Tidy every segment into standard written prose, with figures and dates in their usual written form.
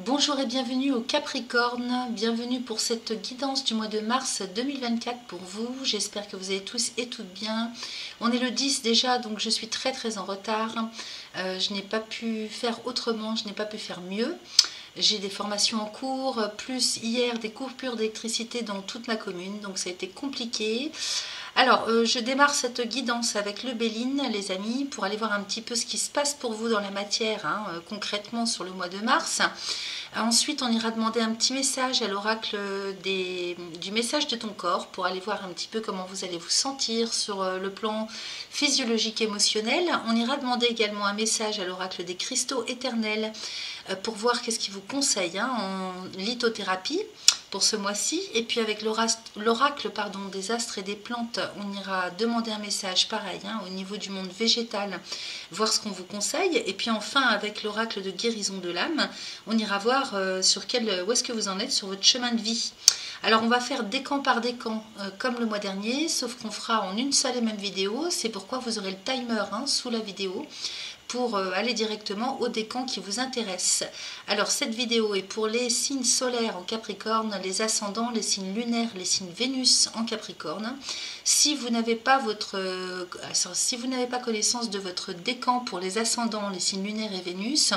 Bonjour et bienvenue au Capricorne, bienvenue pour cette guidance du mois de mars 2024 pour vous. J'espère que vous allez tous et toutes bien. On est le 10 déjà, donc je suis très en retard. Je n'ai pas pu faire autrement, je n'ai pas pu faire mieux. J'ai des formations en cours, plus hier des coupures d'électricité dans toute ma commune, donc ça a été compliqué. Alors, je démarre cette guidance avec le Béline, les amis, pour aller voir un petit peu ce qui se passe pour vous dans la matière, concrètement sur le mois de mars. Ensuite, on ira demander un petit message à l'oracle du message de ton corps pour aller voir un petit peu comment vous allez vous sentir sur le plan physiologique émotionnel. On ira demander également un message à l'oracle des cristaux éternels pour voir qu'est-ce qu'il vous conseille en lithothérapie pour ce mois-ci. Et puis avec l'oracle des astres et des plantes, on ira demander un message pareil au niveau du monde végétal, voir ce qu'on vous conseille. Et puis enfin avec l'oracle de guérison de l'âme, on ira voir où est-ce que vous en êtes sur votre chemin de vie. Alors on va faire décan par décan comme le mois dernier, sauf qu'on fera en une seule et même vidéo. C'est pourquoi vous aurez le timer sous la vidéo pour aller directement au décan qui vous intéresse. Alors cette vidéo est pour les signes solaires en Capricorne, les ascendants, les signes lunaires, les signes Vénus en Capricorne. Si vous n'avez pas connaissance de votre décan pour les ascendants, les signes lunaires et Vénus,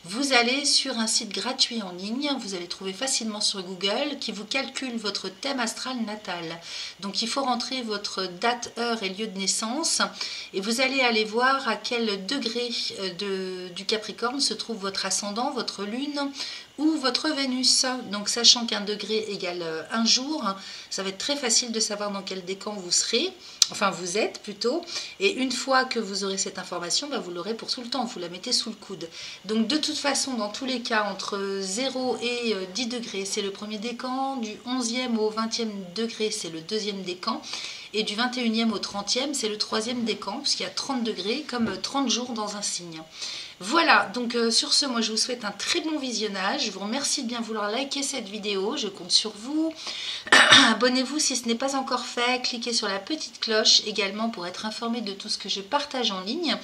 vous allez sur un site gratuit en ligne, vous allez trouver facilement sur Google, qui vous calcule votre thème astral natal. Donc il faut rentrer votre date, heure et lieu de naissance et vous allez aller voir à quel degré du Capricorne se trouve votre ascendant, votre lune ou votre Vénus. Donc sachant qu'un degré égale un jour, ça va être très facile de savoir dans quel décan vous serez, enfin vous êtes plutôt, et une fois que vous aurez cette information, vous l'aurez pour tout le temps, vous la mettez sous le coude. Donc de toute façon, dans tous les cas, entre 0 et 10 degrés, c'est le premier décan, du 11e au 20e degré, c'est le deuxième décan, et du 21e au 30e, c'est le troisième décan, puisqu'il y a 30 degrés, comme 30 jours dans un signe. Voilà, donc sur ce, moi je vous souhaite un très bon visionnage. Je vous remercie de bien vouloir liker cette vidéo, je compte sur vous. Abonnez-vous si ce n'est pas encore fait, cliquez sur la petite cloche également pour être informé de tout ce que je partage en ligne.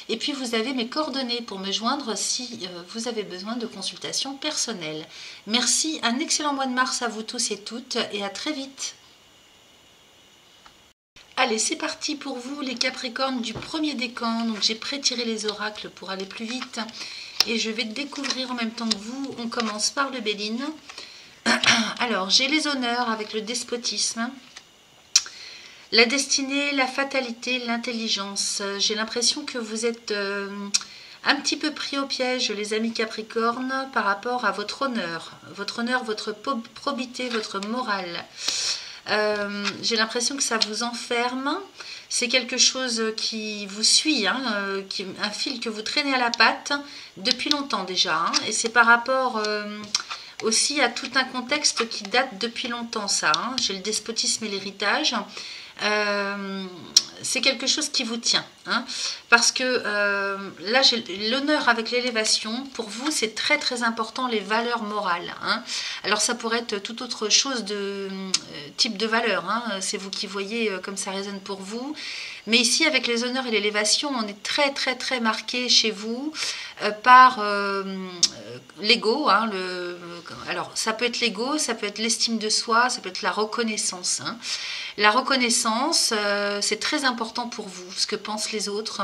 Et puis vous avez mes coordonnées pour me joindre si vous avez besoin de consultations personnelles. Merci, un excellent mois de mars à vous tous et toutes et à très vite. Allez, c'est parti pour vous les Capricornes du premier décan. Donc j'ai pré-tiré les oracles pour aller plus vite. Et je vais découvrir en même temps que vous. On commence par le Béline. Alors, j'ai les honneurs avec le despotisme. La destinée, la fatalité, l'intelligence. J'ai l'impression que vous êtes un petit peu pris au piège, les amis Capricornes, par rapport à votre honneur. Votre honneur, votre probité, votre morale. J'ai l'impression que ça vous enferme, c'est quelque chose qui vous suit, un fil que vous traînez à la patte depuis longtemps déjà, et c'est par rapport aussi à tout un contexte qui date depuis longtemps ça, j'ai le despotisme et l'héritage. C'est quelque chose qui vous tient, parce que là j'ai l'honneur avec l'élévation. Pour vous c'est très important, les valeurs morales, alors ça pourrait être toute autre chose de type de valeur, c'est vous qui voyez comme ça résonne pour vous, mais ici avec les honneurs et l'élévation on est très marqué chez vous par l'ego, alors ça peut être l'ego, ça peut être l'estime de soi, ça peut être la reconnaissance. La reconnaissance, c'est très important pour vous, ce que pensent les autres.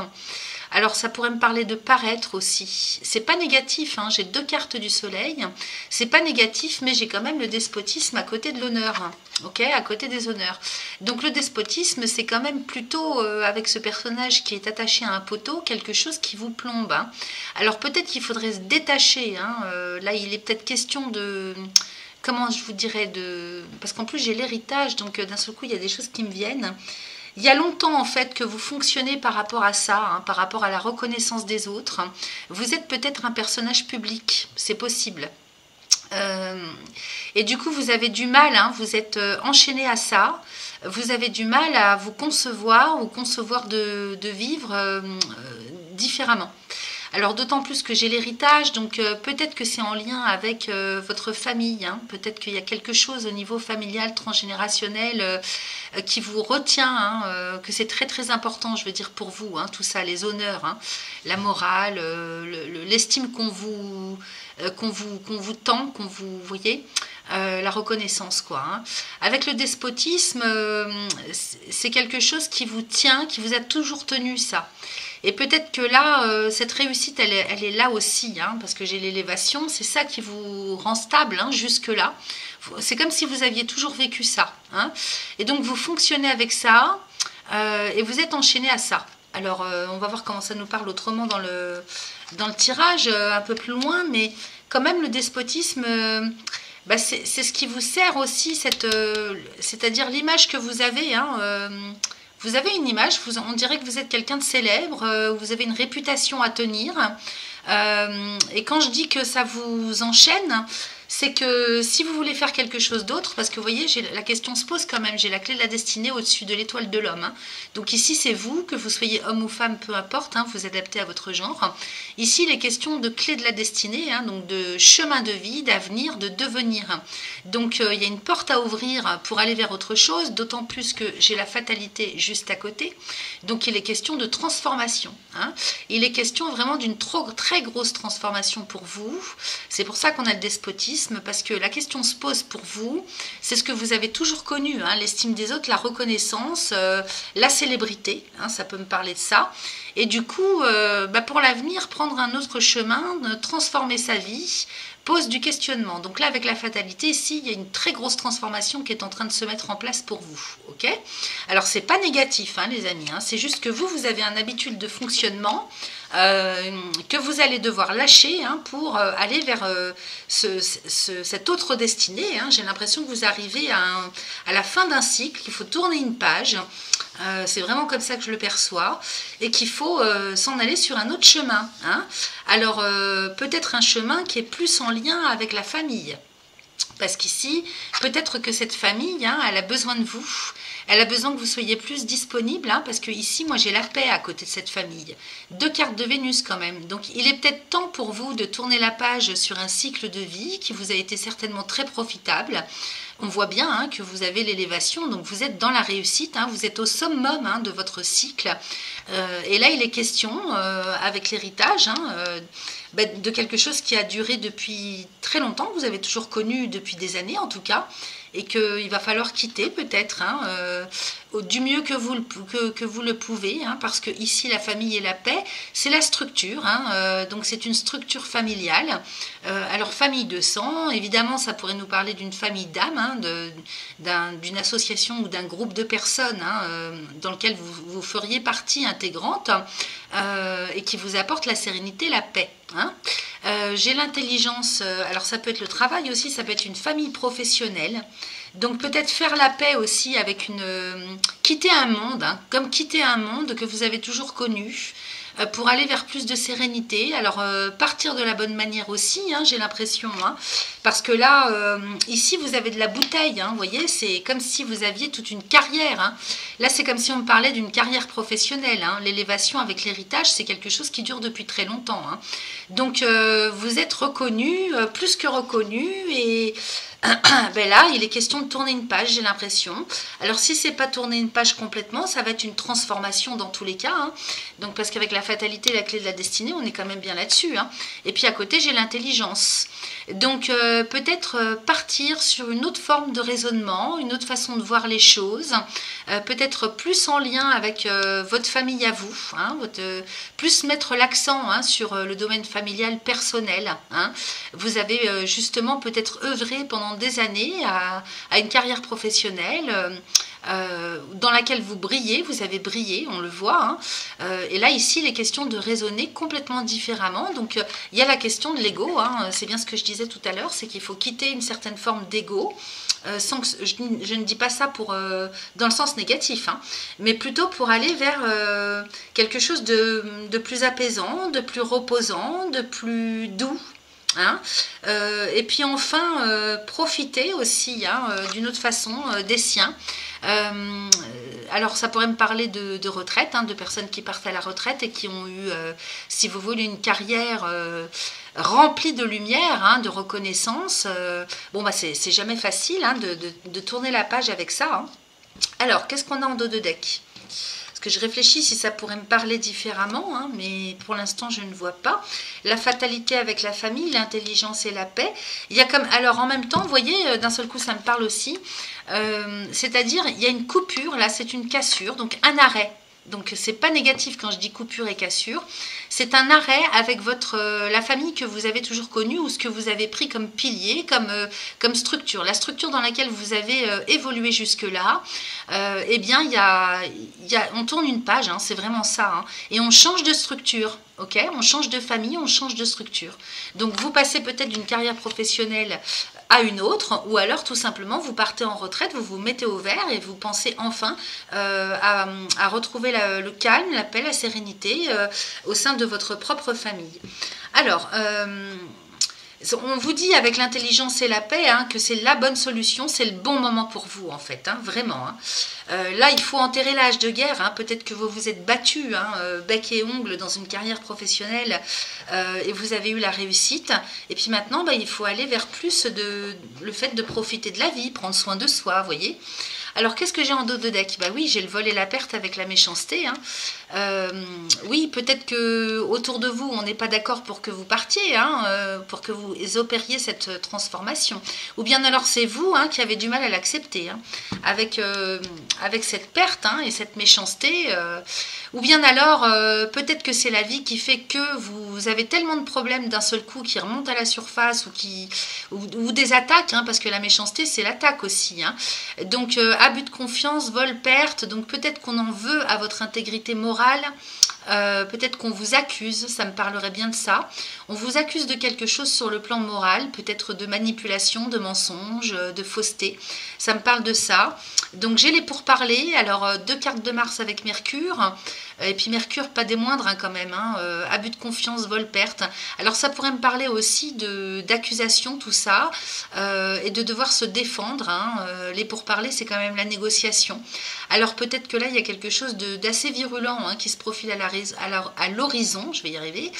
Alors ça pourrait me parler de paraître aussi. C'est pas négatif, j'ai deux cartes du soleil. C'est pas négatif, mais j'ai quand même le despotisme à côté de l'honneur. Ok, à côté des honneurs. Donc le despotisme, c'est quand même plutôt avec ce personnage qui est attaché à un poteau, quelque chose qui vous plombe. Alors peut-être qu'il faudrait se détacher. Là, il est peut-être question de... Comment je vous dirais parce qu'en plus j'ai l'héritage, donc d'un seul coup il y a des choses qui me viennent. Il y a longtemps en fait que vous fonctionnez par rapport à ça, par rapport à la reconnaissance des autres. Vous êtes peut-être un personnage public, c'est possible. Et du coup vous avez du mal, vous êtes enchaîné à ça. Vous avez du mal à vous concevoir ou concevoir de vivre différemment. Alors d'autant plus que j'ai l'héritage, donc peut-être que c'est en lien avec votre famille, hein. Peut-être qu'il y a quelque chose au niveau familial, transgénérationnel qui vous retient, hein, que c'est très très important, je veux dire pour vous, hein, tout ça, les honneurs, hein, la morale, l'estime qu'on vous tend, qu'on vous voyez. La reconnaissance quoi, hein. Avec le despotisme, c'est quelque chose qui vous tient, qui vous a toujours tenu ça. Et peut-être que là, cette réussite, elle est là aussi, hein, parce que j'ai l'élévation, c'est ça qui vous rend stable, hein, jusque-là. C'est comme si vous aviez toujours vécu ça, hein. Et donc vous fonctionnez avec ça, et vous êtes enchaîné à ça. Alors on va voir comment ça nous parle autrement dans le tirage, un peu plus loin, mais quand même le despotisme... bah c'est ce qui vous sert aussi, c'est-à-dire l'image que vous avez, hein, vous avez une image, on dirait que vous êtes quelqu'un de célèbre, vous avez une réputation à tenir, et quand je dis que ça vous enchaîne, c'est que si vous voulez faire quelque chose d'autre, parce que vous voyez, la question se pose quand même, j'ai la clé de la destinée au-dessus de l'étoile de l'homme, hein. Donc ici c'est vous, que vous soyez homme ou femme, peu importe, hein, vous adaptez à votre genre. Ici il est question de clé de la destinée, hein, donc de chemin de vie, d'avenir, de devenir. Donc il y a une porte à ouvrir pour aller vers autre chose, d'autant plus que j'ai la fatalité juste à côté. Donc il est question de transformation, hein. Il est question vraiment d'une très grosse transformation pour vous. C'est pour ça qu'on a le despotisme, parce que la question se pose pour vous, c'est ce que vous avez toujours connu, hein, l'estime des autres, la reconnaissance, la célébrité, hein, ça peut me parler de ça. Et du coup, bah pour l'avenir, prendre un autre chemin, transformer sa vie, pose du questionnement. Donc là, avec la fatalité, ici, il y a une très grosse transformation qui est en train de se mettre en place pour vous. Ok ? Alors, c'est pas négatif, hein, les amis, hein, c'est juste que vous avez un habitude de fonctionnement que vous allez devoir lâcher, hein, pour aller vers cette autre destinée, hein. J'ai l'impression que vous arrivez à la fin d'un cycle, qu'il faut tourner une page. C'est vraiment comme ça que je le perçois, et qu'il faut s'en aller sur un autre chemin, hein. Alors peut-être un chemin qui est plus en lien avec la famille, parce qu'ici peut-être que cette famille, hein, elle a besoin de vous, elle a besoin que vous soyez plus disponible, hein, parce que ici moi j'ai la paix à côté de cette famille, 2 cartes de Vénus quand même. Donc il est peut-être temps pour vous de tourner la page sur un cycle de vie qui vous a été certainement très profitable. On voit bien, hein, que vous avez l'élévation, donc vous êtes dans la réussite, hein, vous êtes au summum, hein, de votre cycle. Et là, il est question, avec l'héritage, hein, de quelque chose qui a duré depuis très longtemps, que vous avez toujours connu depuis des années en tout cas, et qu'il va falloir quitter peut-être, hein, du mieux que vous le pouvez, hein, parce que ici la famille et la paix, c'est la structure, hein, donc c'est une structure familiale. Alors famille de sang, évidemment ça pourrait nous parler d'une famille d'âme, hein, d'une association ou d'un groupe de personnes, hein, dans lequel vous feriez partie intégrante, et qui vous apporte la sérénité, la paix, hein. J'ai l'intelligence, alors ça peut être le travail aussi, ça peut être une famille professionnelle. Donc peut-être faire la paix aussi avec quitter un monde, hein, comme quitter un monde que vous avez toujours connu, pour aller vers plus de sérénité. Alors partir de la bonne manière aussi, hein, j'ai l'impression, hein, parce que là, ici vous avez de la bouteille, hein, vous voyez, c'est comme si vous aviez toute une carrière, hein. Là c'est comme si on me parlait d'une carrière professionnelle, hein. L'élévation avec l'héritage, c'est quelque chose qui dure depuis très longtemps, hein. Donc vous êtes reconnu, plus que reconnu, et ben là, il est question de tourner une page, j'ai l'impression. Alors, si c'est pas tourner une page complètement, ça va être une transformation dans tous les cas, hein. Donc, parce qu'avec la fatalité, la clé de la destinée, on est quand même bien là-dessus, hein. Et puis, à côté, j'ai l'intelligence. Donc, peut-être partir sur une autre forme de raisonnement, une autre façon de voir les choses, peut-être plus en lien avec votre famille à vous, hein, plus mettre l'accent, hein, sur le domaine familial personnel, hein. Vous avez justement peut-être œuvré pendant des années à une carrière professionnelle dans laquelle vous brillez, vous avez brillé, on le voit, hein. Et là ici il est question de raisonner complètement différemment. Donc il y a la question de l'ego, hein. C'est bien ce que je disais tout à l'heure, c'est qu'il faut quitter une certaine forme d'ego, sans que je ne dis pas ça dans le sens négatif, hein, mais plutôt pour aller vers quelque chose de plus apaisant, de plus reposant, de plus doux, hein. Et puis enfin profiter aussi, hein, d'une autre façon des siens. alors ça pourrait me parler de retraite, hein, de personnes qui partent à la retraite et qui ont eu, si vous voulez, une carrière remplie de lumière, hein, de reconnaissance. Bon, bah c'est jamais facile, hein, de tourner la page avec ça. Hein. Alors, qu'est-ce qu'on a en dos de deck? Parce que je réfléchis si ça pourrait me parler différemment, hein, mais pour l'instant je ne vois pas. La fatalité avec la famille, l'intelligence et la paix. Il y a comme, alors en même temps, vous voyez, d'un seul coup ça me parle aussi. C'est-à-dire, il y a une coupure, là c'est une cassure, donc un arrêt. Donc c'est pas négatif quand je dis coupure et cassure. C'est un arrêt avec la famille que vous avez toujours connue ou ce que vous avez pris comme pilier, comme structure. La structure dans laquelle vous avez évolué jusque-là, eh bien on tourne une page, hein, c'est vraiment ça. Hein, et on change de structure. Ok, on change de famille, on change de structure. Donc vous passez peut-être d'une carrière professionnelle à une autre, ou alors tout simplement vous partez en retraite, vous vous mettez au vert et vous pensez enfin à retrouver le calme, la paix, la sérénité au sein de votre propre famille. Alors, on vous dit avec l'intelligence et la paix, hein, que c'est la bonne solution, c'est le bon moment pour vous en fait, hein, vraiment. Hein. Là, il faut enterrer l'âge de guerre. Hein. Peut-être que vous vous êtes battu, hein, bec et ongle, dans une carrière professionnelle et vous avez eu la réussite. Et puis maintenant, bah, il faut aller vers plus le fait de profiter de la vie, prendre soin de soi, vous voyez. Alors, qu'est-ce que j'ai en dos de deck? Bah oui, j'ai le vol et la perte avec la méchanceté. Hein. Oui, peut-être que autour de vous, on n'est pas d'accord pour que vous partiez, hein, pour que vous opériez cette transformation. Ou bien alors c'est vous, hein, qui avez du mal à l'accepter, hein, avec cette perte, hein, et cette méchanceté. Ou bien alors, peut-être que c'est la vie qui fait que vous avez tellement de problèmes d'un seul coup qui remontent à la surface ou des attaques, hein, parce que la méchanceté, c'est l'attaque aussi. Hein. Donc, abus de confiance, vol, perte. Donc, peut-être qu'on en veut à votre intégrité morale. Peut-être qu'on vous accuse, ça me parlerait bien de ça. On vous accuse de quelque chose sur le plan moral, peut-être de manipulation, de mensonge, de fausseté. Ça me parle de ça. Donc j'ai les pourparlers. Alors 2 cartes de Mars avec Mercure. Et puis Mercure, pas des moindres, hein, quand même. Hein, abus de confiance, vol, perte. Alors ça pourrait me parler aussi d'accusation, tout ça. Et de devoir se défendre. Hein. Les pourparlers, c'est quand même la négociation. Alors peut-être que là, il y a quelque chose d'assez virulent, hein, qui se profile à l'horizon, je vais y arriver,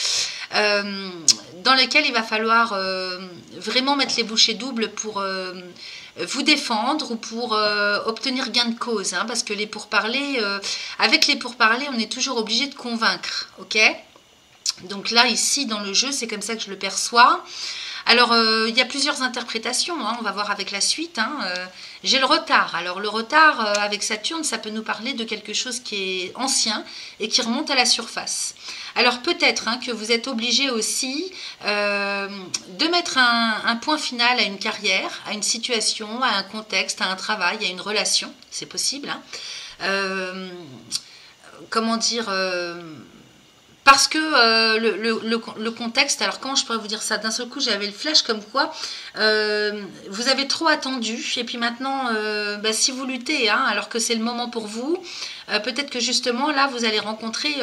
dans lequel il va falloir vraiment mettre les bouchées doubles pour vous défendre ou pour obtenir gain de cause, hein, parce que les pourparlers, avec les pourparlers, on est toujours obligé de convaincre, ok? Donc là, ici, dans le jeu, c'est comme ça que je le perçois. Alors, il y a plusieurs interprétations, hein, on va voir avec la suite. Hein, j'ai le retard. Alors, le retard avec Saturne, ça peut nous parler de quelque chose qui est ancien et qui remonte à la surface. Alors, peut-être, hein, que vous êtes obligé aussi de mettre un point final à une carrière, à une situation, à un contexte, à un travail, à une relation. C'est possible. Hein. Comment dire parce que le contexte, alors comment je pourrais vous dire ça? D'un seul coup, j'avais le flash comme quoi vous avez trop attendu. Et puis maintenant, bah, si vous luttez, hein, alors que c'est le moment pour vous, peut-être que justement, là, vous allez rencontrer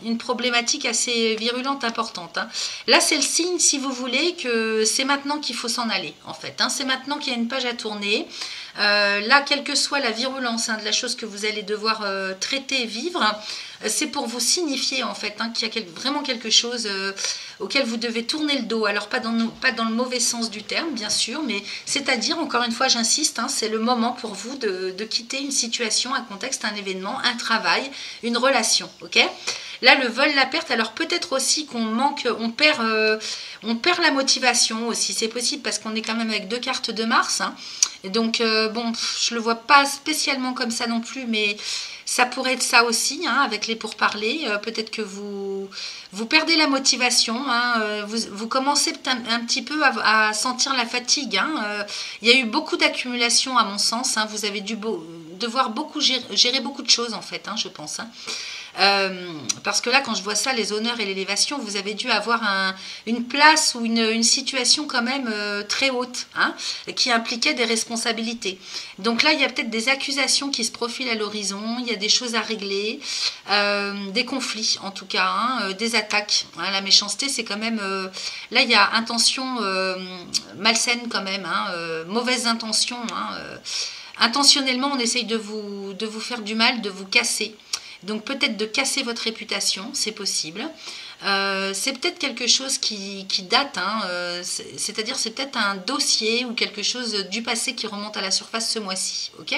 une problématique assez virulente, importante. Hein. Là, c'est le signe, si vous voulez, que c'est maintenant qu'il faut s'en aller, en fait. Hein. C'est maintenant qu'il y a une page à tourner. Là, quelle que soit la virulence, hein, de la chose que vous allez devoir traiter, vivre, c'est pour vous signifier en fait, hein, qu'il y a vraiment quelque chose auquel vous devez tourner le dos. Alors pas dans le mauvais sens du terme, bien sûr, mais c'est-à-dire, encore une fois, j'insiste, hein, c'est le moment pour vous de quitter une situation, un contexte, un événement, un travail, une relation, ok? Là, le vol, la perte, alors peut-être aussi qu'on manque, on perd la motivation aussi, c'est possible parce qu'on est quand même avec 2 cartes de Mars. Hein. Et donc, bon, je ne le vois pas spécialement comme ça non plus, mais ça pourrait être ça aussi, hein, avec les pourparlers. Peut-être que vous perdez la motivation, hein, vous commencez un petit peu à sentir la fatigue. Hein. Il y a eu beaucoup d'accumulation à mon sens. Hein. Vous avez devoir gérer beaucoup de choses en fait, hein, je pense. Hein. Parce que là, quand je vois ça, les honneurs et l'élévation, vous avez dû avoir une place ou une situation quand même très haute, hein, qui impliquait des responsabilités. Donc là, il y a peut-être des accusations qui se profilent à l'horizon, il y a des choses à régler, des conflits en tout cas, hein, des attaques. Hein, la méchanceté, c'est quand même... là, il y a intention malsaine quand même, hein, mauvaise intention, hein, Intentionnellement, on essaye de vous faire du mal, de vous casser. Donc peut-être de casser votre réputation, c'est possible. C'est peut-être quelque chose qui date, hein, c'est-à-dire c'est peut-être un dossier ou quelque chose du passé qui remonte à la surface ce mois-ci. Ok.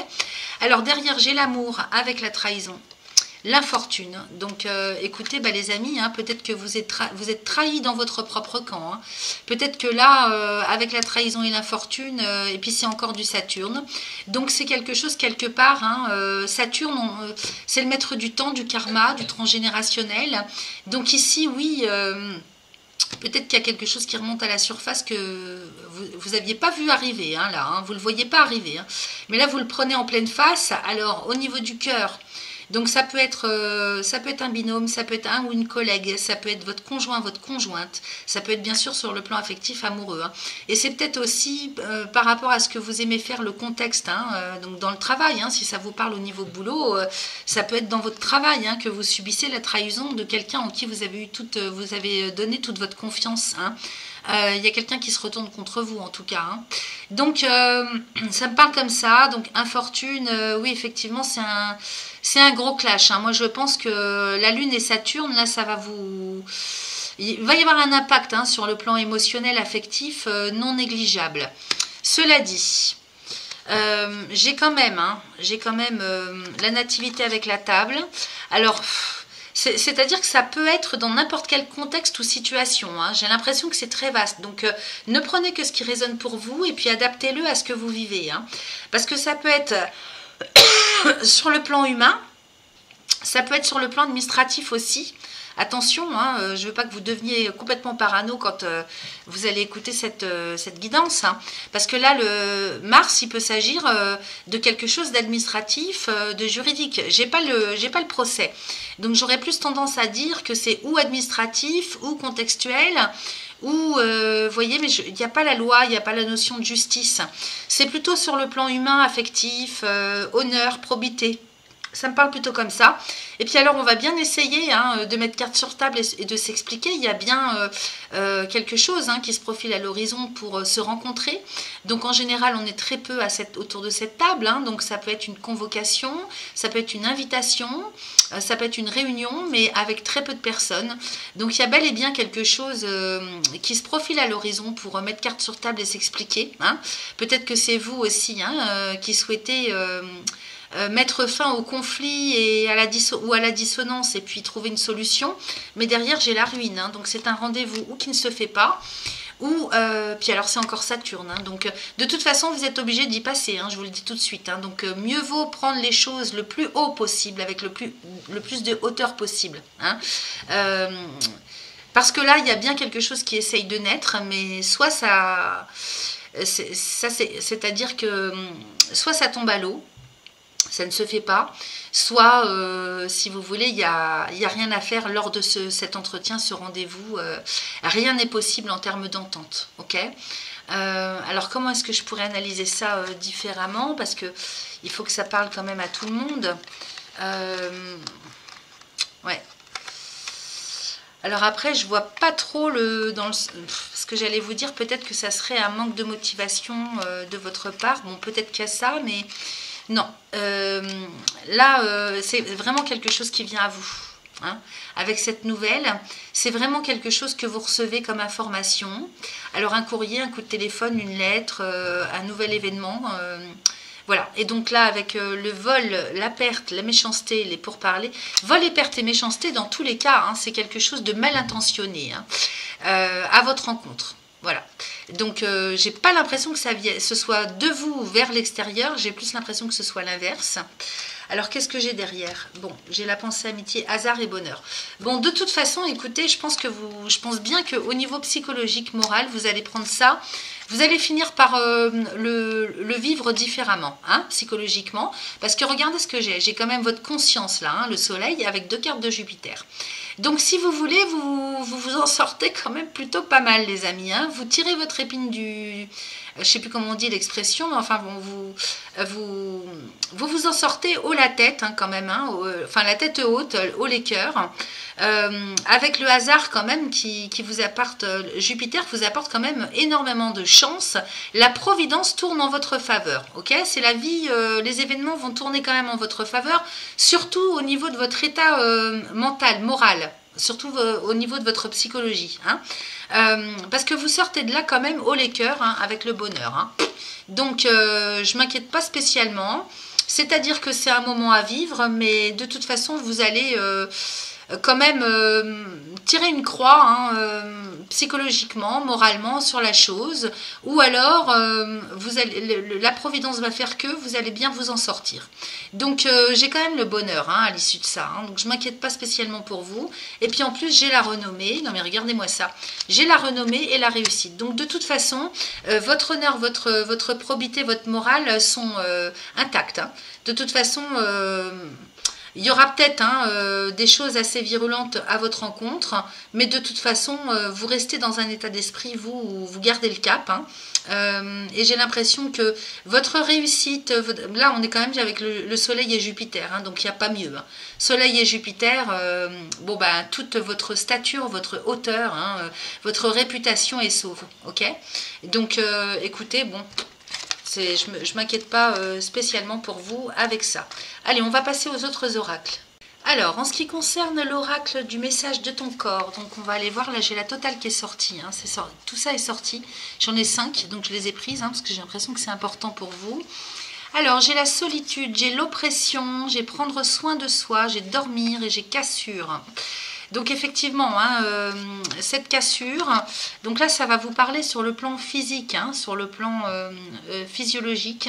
Alors derrière, j'ai l'amour avec la trahison. L'infortune. Donc écoutez les amis, hein, peut-être que vous êtes trahis dans votre propre camp. Hein. Peut-être que là, avec la trahison et l'infortune, et puis c'est encore du Saturne. Donc c'est quelque chose quelque part, hein, Saturne, c'est le maître du temps, du karma, du transgénérationnel. Donc ici, oui, peut-être qu'il y a quelque chose qui remonte à la surface que vous n'aviez pas vu arriver, hein, là, hein, vous ne le voyez pas arriver. Hein. Mais là, vous le prenez en pleine face. Alors au niveau du cœur, donc ça peut être un binôme, ça peut être un ou une collègue, ça peut être votre conjoint, votre conjointe, ça peut être bien sûr sur le plan affectif amoureux. Hein. Et c'est peut-être aussi par rapport à ce que vous aimez faire, le contexte, hein, donc dans le travail, hein, si ça vous parle au niveau boulot, ça peut être dans votre travail, hein, que vous subissez la trahison de quelqu'un en qui vous avez donné toute votre confiance. Hein. Y a quelqu'un qui se retourne contre vous en tout cas. Hein. Donc ça me parle comme ça. Donc infortune, oui effectivement c'est un gros clash. Hein. Moi je pense que la Lune et Saturne, là ça va vous... Il va y avoir un impact, hein, sur le plan émotionnel, affectif, non négligeable. Cela dit, j'ai quand même la nativité avec la table. Alors... c'est-à-dire que ça peut être dans n'importe quel contexte ou situation. Hein. J'ai l'impression que c'est très vaste. Donc, ne prenez que ce qui résonne pour vous et puis adaptez-le à ce que vous vivez. Hein. Parce que ça peut être sur le plan humain, ça peut être sur le plan administratif aussi. Attention, hein, je ne veux pas que vous deveniez complètement parano quand vous allez écouter cette guidance. Hein, parce que là, le Mars, il peut s'agir de quelque chose d'administratif, de juridique. J'ai pas le procès. Donc j'aurais plus tendance à dire que c'est ou administratif ou contextuel. Ou, vous voyez, mais il n'y a pas la loi, il n'y a pas la notion de justice. C'est plutôt sur le plan humain, affectif, honneur, probité. Ça me parle plutôt comme ça. Et puis alors, on va bien essayer, hein, de mettre carte sur table et de s'expliquer. Il y a bien quelque chose, hein, qui se profile à l'horizon pour se rencontrer. Donc en général, on est très peu autour de cette table. Hein, donc ça peut être une convocation, ça peut être une invitation, ça peut être une réunion, mais avec très peu de personnes. Donc il y a bel et bien quelque chose qui se profile à l'horizon pour mettre carte sur table et s'expliquer. Hein. Peut-être que c'est vous aussi, hein, qui souhaitez... mettre fin au conflit et ou à la dissonance et puis trouver une solution, mais derrière j'ai la ruine, hein, donc c'est un rendez-vous ou qui ne se fait pas, ou puis alors c'est encore Saturne, hein, donc de toute façon vous êtes obligé d'y passer, hein, je vous le dis tout de suite, hein, donc mieux vaut prendre les choses le plus haut possible, avec le plus de hauteur possible, hein, parce que là il y a bien quelque chose qui essaye de naître, mais soit c'est-à-dire que soit ça tombe à l'eau, ça ne se fait pas, soit, si vous voulez, il y a rien à faire lors de cet entretien, ce rendez-vous, rien n'est possible en termes d'entente, ok. Alors, comment est-ce que je pourrais analyser ça différemment, parce que il faut que ça parle quand même à tout le monde. Ouais. Alors après, je vois pas trop ce que j'allais vous dire, peut-être que ça serait un manque de motivation de votre part. Bon, peut-être qu'il y a ça, mais... Non, là, c'est vraiment quelque chose qui vient à vous. Hein. Avec cette nouvelle, c'est vraiment quelque chose que vous recevez comme information. Alors un courrier, un coup de téléphone, une lettre, un nouvel événement. Voilà, et donc là, avec le vol, la perte, la méchanceté, les pourparlers, vol et perte et méchanceté, dans tous les cas, hein, c'est quelque chose de mal intentionné, hein, à votre rencontre. Voilà, donc j'ai pas l'impression que ce soit de vous vers l'extérieur, j'ai plus l'impression que ce soit l'inverse. Alors qu'est-ce que j'ai derrière? Bon, j'ai la pensée, amitié, hasard et bonheur. Bon, de toute façon, écoutez, je pense bien qu'au niveau psychologique, moral, vous allez prendre ça, vous allez finir par le vivre différemment, hein, psychologiquement, parce que regardez ce que j'ai quand même votre conscience là, hein, le soleil avec 2 cartes de Jupiter. Donc si vous voulez, vous en sortez quand même plutôt pas mal les amis, hein. Vous tirez votre épine du... je sais plus comment on dit l'expression, mais enfin bon, vous en sortez haut la tête, hein, quand même, hein, enfin la tête haute, haut les cœurs. avec le hasard quand même qui vous apporte, Jupiter vous apporte quand même énormément de chance. La providence tourne en votre faveur, ok? C'est la vie, les événements vont tourner quand même en votre faveur, surtout au niveau de votre état mental, moral, surtout au niveau de votre psychologie, hein? Parce que vous sortez de là quand même haut les cœurs, hein, avec le bonheur, hein. Donc je m'inquiète pas spécialement, c'est-à-dire que c'est un moment à vivre, mais de toute façon vous allez quand même tirer une croix, hein, psychologiquement, moralement sur la chose, ou alors la providence va faire que vous allez bien vous en sortir. Donc j'ai quand même le bonheur, hein, à l'issue de ça, hein, donc je ne m'inquiète pas spécialement pour vous. Et puis en plus j'ai la renommée, non mais regardez-moi ça, j'ai la renommée et la réussite. Donc de toute façon, votre honneur, votre probité, votre morale sont intacts, hein. De toute façon, il y aura peut-être des choses assez virulentes à votre rencontre, mais de toute façon, vous restez dans un état d'esprit, vous gardez le cap, hein. Et j'ai l'impression que votre réussite, là on est quand même avec le Soleil et Jupiter, hein, donc il n'y a pas mieux, hein. Soleil et Jupiter, bon ben toute votre stature, votre hauteur, hein, votre réputation est sauve, ok? Donc écoutez, bon... Je ne m'inquiète pas spécialement pour vous avec ça. Allez, on va passer aux autres oracles. Alors, en ce qui concerne l'oracle du message de ton corps, donc on va aller voir, là j'ai la totale qui est sortie, hein, tout ça est sorti. J'en ai 5, donc je les ai prises, hein, parce que j'ai l'impression que c'est important pour vous. Alors, j'ai la solitude, j'ai l'oppression, j'ai prendre soin de soi, j'ai dormir et j'ai cassure. Donc effectivement, hein, cette cassure, donc là ça va vous parler sur le plan physique, hein, sur le plan physiologique,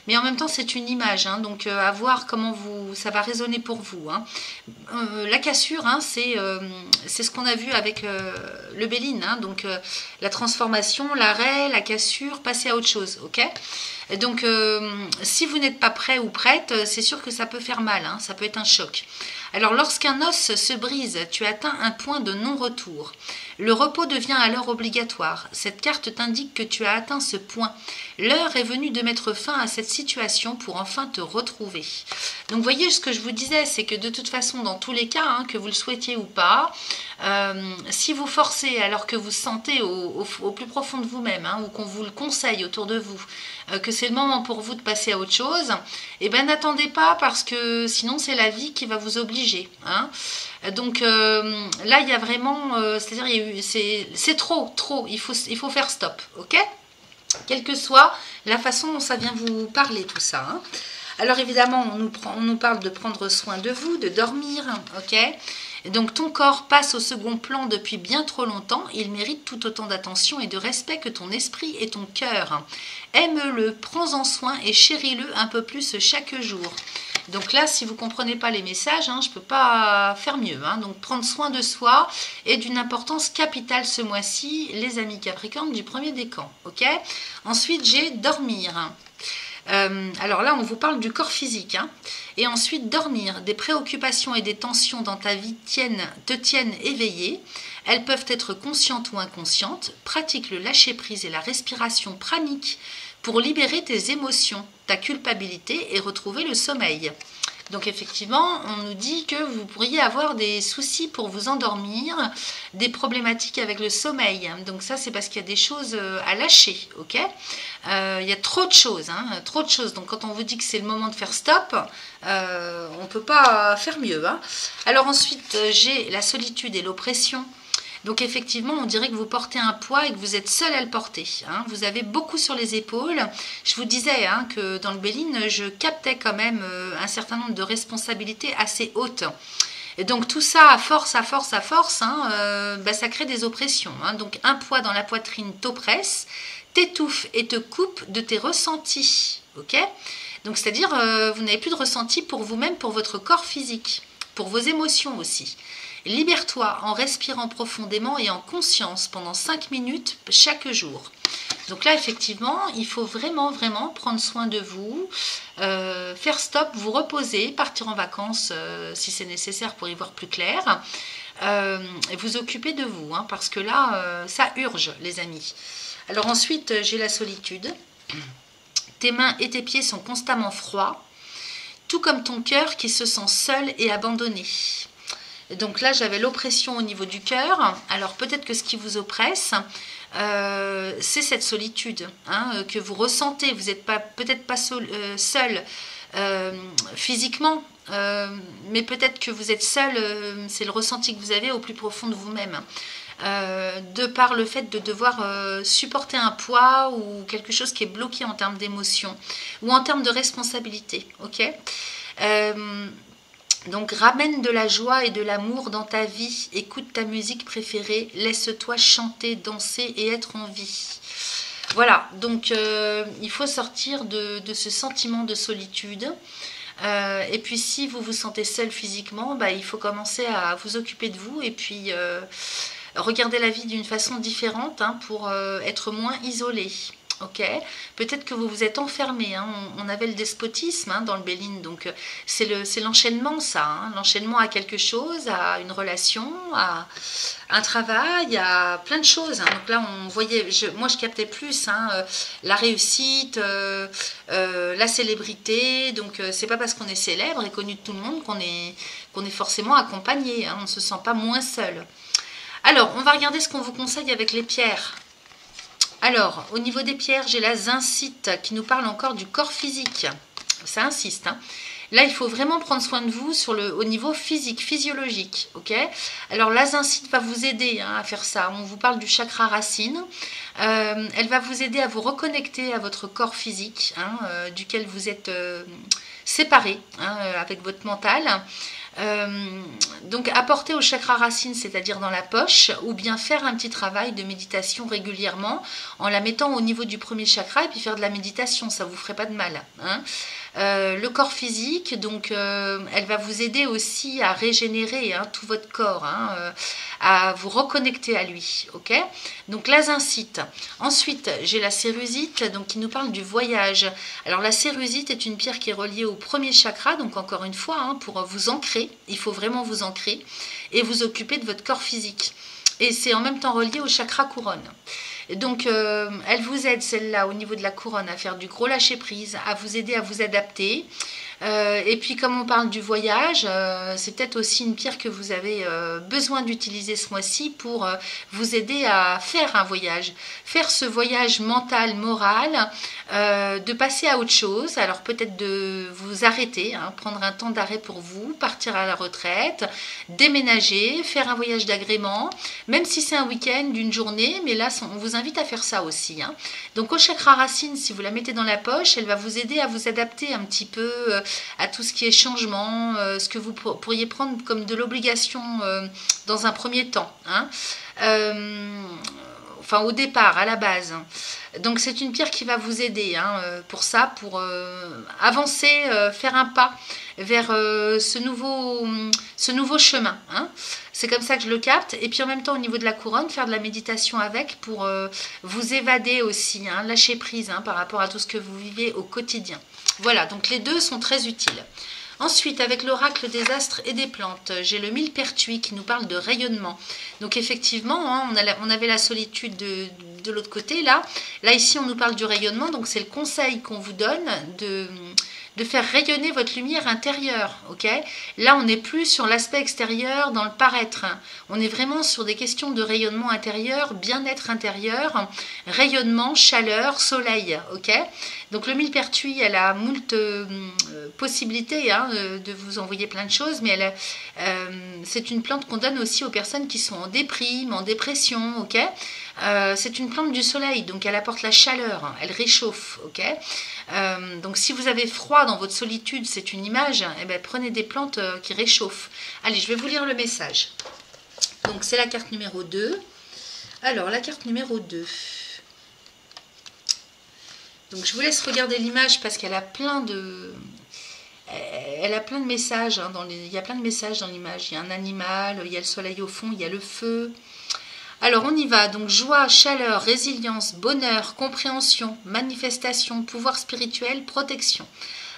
mais en même temps c'est une image, hein, donc à voir comment ça va résonner pour vous, hein. La cassure, hein, c'est ce qu'on a vu avec le Béline, hein, donc la transformation, l'arrêt, la cassure, passer à autre chose, ok? Donc si vous n'êtes pas prêt ou prête, c'est sûr que ça peut faire mal, hein, ça peut être un choc. Alors lorsqu'un os se brise, tu atteins un point de non-retour. Le repos devient alors obligatoire. Cette carte t'indique que tu as atteint ce point. L'heure est venue de mettre fin à cette situation pour enfin te retrouver. Donc vous voyez ce que je vous disais, c'est que de toute façon, dans tous les cas, hein, que vous le souhaitiez ou pas, si vous forcez alors que vous sentez au plus profond de vous-même, hein, ou qu'on vous le conseille autour de vous, que c'est le moment pour vous de passer à autre chose, eh ben n'attendez pas, parce que sinon c'est la vie qui va vous obliger, hein. Donc là il y a vraiment, c'est-à-dire c'est trop, il faut faire stop, ok? Quelle que soit la façon dont ça vient vous parler tout ça, hein. Alors évidemment on nous parle de prendre soin de vous, de dormir, ok? Et donc ton corps passe au second plan depuis bien trop longtemps, il mérite tout autant d'attention et de respect que ton esprit et ton cœur. Aime-le, prends-en soin et chéris-le un peu plus chaque jour. Donc là, si vous ne comprenez pas les messages, hein, je ne peux pas faire mieux, hein. Donc prendre soin de soi est d'une importance capitale ce mois-ci, les amis Capricorne du premier décan, ok? Ensuite, j'ai dormir. Alors là, on vous parle du corps physique, hein. Et ensuite, dormir. Des préoccupations et des tensions dans ta vie te tiennent éveillé. Elles peuvent être conscientes ou inconscientes. Pratique le lâcher-prise et la respiration pranique pour libérer tes émotions, ta culpabilité et retrouver le sommeil. Donc effectivement, on nous dit que vous pourriez avoir des soucis pour vous endormir, des problématiques avec le sommeil. Donc ça, c'est parce qu'il y a des choses à lâcher, ok? Il y a trop de choses, hein, trop de choses. Donc quand on vous dit que c'est le moment de faire stop, on ne peut pas faire mieux, hein. Alors ensuite, j'ai la solitude et l'oppression. Donc effectivement, on dirait que vous portez un poids et que vous êtes seul à le porter, hein. Vous avez beaucoup sur les épaules. Je vous disais, hein, que dans le Béline, je captais quand même un certain nombre de responsabilités assez hautes. Et donc tout ça, à force, hein, ça crée des oppressions, hein. Donc un poids dans la poitrine t'oppresse, t'étouffe et te coupe de tes ressentis. Ok? Donc c'est-à-dire, vous n'avez plus de ressenti pour vous-même, pour votre corps physique, pour vos émotions aussi. Libère-toi en respirant profondément et en conscience pendant 5 minutes chaque jour. Donc là, effectivement, il faut vraiment prendre soin de vous, faire stop, vous reposer, partir en vacances si c'est nécessaire pour y voir plus clair, et vous occuper de vous, hein, parce que là, ça urge, les amis. Alors ensuite, j'ai la solitude. Tes mains et tes pieds sont constamment froids, tout comme ton cœur qui se sent seul et abandonné. Donc là, j'avais l'oppression au niveau du cœur. Alors peut-être que ce qui vous oppresse, c'est cette solitude hein, que vous ressentez. Vous n'êtes peut-être pas seul physiquement, mais peut-être que vous êtes seul, c'est le ressenti que vous avez au plus profond de vous-même. De par le fait de devoir supporter un poids ou quelque chose qui est bloqué en termes d'émotion ou en termes de responsabilité, ok. Donc ramène de la joie et de l'amour dans ta vie, écoute ta musique préférée, laisse-toi chanter, danser et être en vie. Voilà, donc il faut sortir de ce sentiment de solitude. Et puis si vous vous sentez seul physiquement, bah, il faut commencer à vous occuper de vous et puis regarder la vie d'une façon différente hein, pour être moins isolé. Ok, peut-être que vous vous êtes enfermé. Hein. On avait le despotisme hein, dans le Béline, donc c'est l'enchaînement, ça. Hein. L'enchaînement à quelque chose, à une relation, à un travail, à plein de choses. Hein. Donc là, on voyait, moi je captais plus hein, la réussite, la célébrité. Donc c'est pas parce qu'on est célèbre et connu de tout le monde qu'on est forcément accompagné. Hein. On ne se sent pas moins seul. Alors, on va regarder ce qu'on vous conseille avec les pierres. Alors, au niveau des pierres, j'ai la zincite qui nous parle encore du corps physique. Ça insiste. Hein. Là, il faut vraiment prendre soin de vous au niveau physique, physiologique. Ok. Alors, la zincite va vous aider hein, à faire ça. On vous parle du chakra racine. Elle va vous aider à vous reconnecter à votre corps physique, hein, duquel vous êtes séparé hein, avec votre mental. Donc apporter au chakra racine, c'est-à-dire dans la poche, ou bien faire un petit travail de méditation régulièrement en la mettant au niveau du premier chakra et puis faire de la méditation, ça vous ferait pas de mal. Hein. Le corps physique, donc elle va vous aider aussi à régénérer hein, tout votre corps, hein, à vous reconnecter à lui, ok. Donc la zincite. Ensuite, j'ai la cérusite, donc qui nous parle du voyage. Alors la cérusite est une pierre qui est reliée au premier chakra, donc encore une fois, hein, pour vous ancrer, il faut vraiment vous ancrer et vous occuper de votre corps physique. Et c'est en même temps relié au chakra couronne. Donc, elle vous aide, celle-là, au niveau de la couronne, à faire du gros lâcher-prise, à vous aider à vous adapter. Et puis, comme on parle du voyage, c'est peut-être aussi une pierre que vous avez besoin d'utiliser ce mois-ci pour vous aider à faire un voyage. Faire ce voyage mental, moral, de passer à autre chose. Alors, peut-être de vous arrêter, hein, prendre un temps d'arrêt pour vous, partir à la retraite, déménager, faire un voyage d'agrément, même si c'est un week-end, d'une journée, mais là, on vous invite à faire ça aussi. Hein. Donc, au chakra racine, si vous la mettez dans la poche, elle va vous aider à vous adapter un petit peu à tout ce qui est changement, ce que vous pourriez prendre comme de l'obligation dans un premier temps. Hein. Enfin, au départ, à la base. Donc, c'est une pierre qui va vous aider hein, pour ça, pour avancer, faire un pas vers ce nouveau chemin. Hein. C'est comme ça que je le capte. Et puis en même temps, au niveau de la couronne, faire de la méditation avec pour vous évader aussi, hein, lâcher prise hein, par rapport à tout ce que vous vivez au quotidien. Voilà, donc les deux sont très utiles. Ensuite, avec l'oracle des astres et des plantes, j'ai le millepertuis qui nous parle de rayonnement. Donc effectivement, hein, on avait la solitude de l'autre côté. Là, ici, on nous parle du rayonnement. Donc c'est le conseil qu'on vous donne de faire rayonner votre lumière intérieure, ok. Là, on n'est plus sur l'aspect extérieur, dans le paraître. On est vraiment sur des questions de rayonnement intérieur, bien-être intérieur, rayonnement, chaleur, soleil, ok. Donc, le millepertuis, elle a moult possibilités hein, de vous envoyer plein de choses, mais c'est une plante qu'on donne aussi aux personnes qui sont en déprime, en dépression, ok. C'est une plante du soleil, donc elle apporte la chaleur, elle réchauffe, ok. Donc si vous avez froid dans votre solitude, c'est une image, eh bien, prenez des plantes qui réchauffent. Allez, je vais vous lire le message. Donc c'est la carte numéro 2. Alors la carte numéro 2. Donc je vous laisse regarder l'image parce qu'elle a plein de... Elle a plein de messages, hein, il y a plein de messages dans l'image. Il y a un animal, il y a le soleil au fond, il y a le feu. Alors on y va, donc joie, chaleur, résilience, bonheur, compréhension, manifestation, pouvoir spirituel, protection.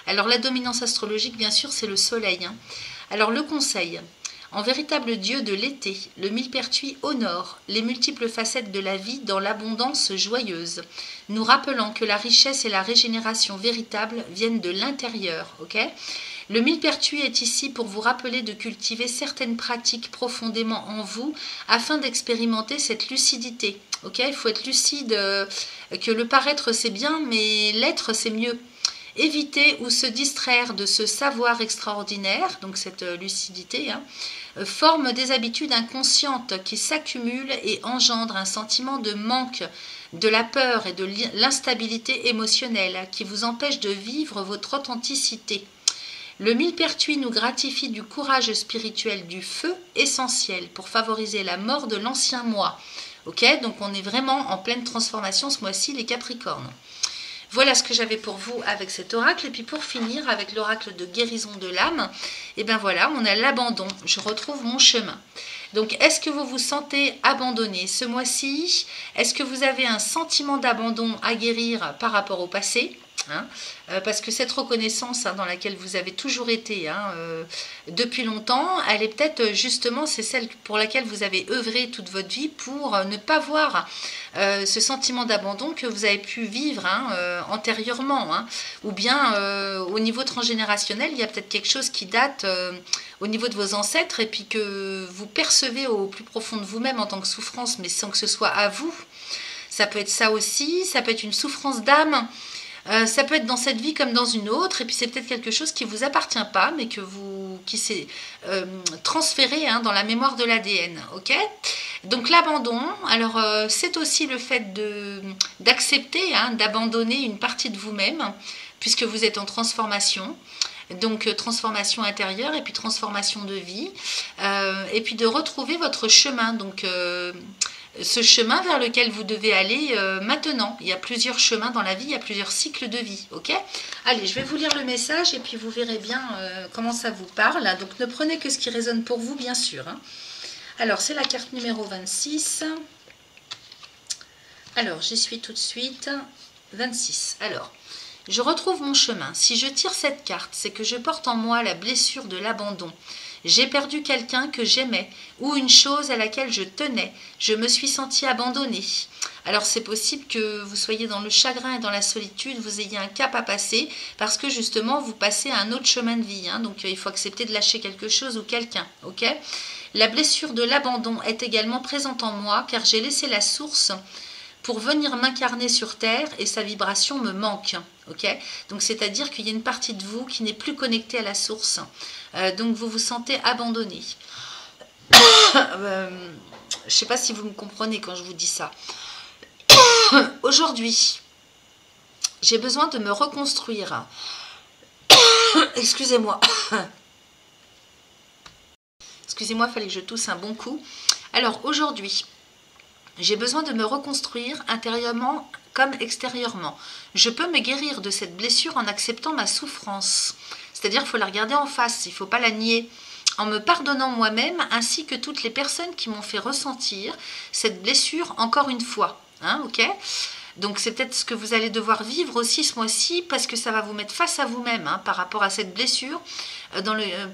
Alors la dominance astrologique, bien sûr, c'est le soleil. Hein. Alors le conseil, en véritable dieu de l'été, le millepertuis honore les multiples facettes de la vie dans l'abondance joyeuse, nous rappelant que la richesse et la régénération véritable viennent de l'intérieur, ok ? Le millepertuis est ici pour vous rappeler de cultiver certaines pratiques profondément en vous afin d'expérimenter cette lucidité. Ok, il faut être lucide, que le paraître c'est bien, mais l'être c'est mieux. Éviter ou se distraire de ce savoir extraordinaire, donc cette lucidité, forme des habitudes inconscientes qui s'accumulent et engendrent un sentiment de manque, de la peur et de l'instabilité émotionnelle qui vous empêche de vivre votre authenticité. Le millepertuis nous gratifie du courage spirituel du feu essentiel pour favoriser la mort de l'ancien moi. Ok, donc on est vraiment en pleine transformation ce mois-ci, les Capricornes. Voilà ce que j'avais pour vous avec cet oracle. Et puis pour finir, avec l'oracle de guérison de l'âme, et bien voilà, on a l'abandon. Je retrouve mon chemin. Donc, est-ce que vous vous sentez abandonné ce mois-ci? Est-ce que vous avez un sentiment d'abandon à guérir par rapport au passé? Parce que cette reconnaissance dans laquelle vous avez toujours été depuis longtemps, elle est peut-être justement, c'est celle pour laquelle vous avez œuvré toute votre vie pour ne pas voir ce sentiment d'abandon que vous avez pu vivre antérieurement. Ou bien au niveau transgénérationnel, il y a peut-être quelque chose qui date au niveau de vos ancêtres et puis que vous percevez au plus profond de vous-même en tant que souffrance, mais sans que ce soit à vous. Ça peut être ça aussi, ça peut être une souffrance d'âme. Ça peut être dans cette vie comme dans une autre, et puis c'est peut-être quelque chose qui ne vous appartient pas, mais qui s'est transféré dans la mémoire de l'ADN. Ok, donc l'abandon, alors c'est aussi le fait d'accepter, d'abandonner une partie de vous-même, puisque vous êtes en transformation. Donc transformation intérieure et puis transformation de vie, et puis de retrouver votre chemin. Donc ce chemin vers lequel vous devez aller maintenant. Il y a plusieurs chemins dans la vie, il y a plusieurs cycles de vie. Ok, allez, je vais vous lire le message et puis vous verrez bien comment ça vous parle. Donc ne prenez que ce qui résonne pour vous, bien sûr. Alors, c'est la carte numéro 26. Alors, j'y suis tout de suite. 26. Alors, je retrouve mon chemin. Si je tire cette carte, c'est que je porte en moi la blessure de l'abandon. J'ai perdu quelqu'un que j'aimais ou une chose à laquelle je tenais. Je me suis sentie abandonnée. Alors c'est possible que vous soyez dans le chagrin et dans la solitude, vous ayez un cap à passer parce que justement vous passez à un autre chemin de vie. Donc il faut accepter de lâcher quelque chose ou quelqu'un. Ok ? La blessure de l'abandon est également présente en moi car j'ai laissé la source pour venir m'incarner sur Terre et sa vibration me manque. Ok, donc c'est-à-dire qu'il y a une partie de vous qui n'est plus connectée à la source. Donc vous vous sentez abandonné. Je ne sais pas si vous me comprenez quand je vous dis ça. Aujourd'hui, j'ai besoin de me reconstruire. Excusez-moi. Excusez-moi, il fallait que je tousse un bon coup. Alors aujourd'hui, j'ai besoin de me reconstruire intérieurement comme extérieurement. Je peux me guérir de cette blessure en acceptant ma souffrance. C'est-à-dire qu'il faut la regarder en face, il ne faut pas la nier. En me pardonnant moi-même ainsi que toutes les personnes qui m'ont fait ressentir cette blessure encore une fois. Ok ? Donc c'est peut-être ce que vous allez devoir vivre aussi ce mois-ci parce que ça va vous mettre face à vous-même par rapport à cette blessure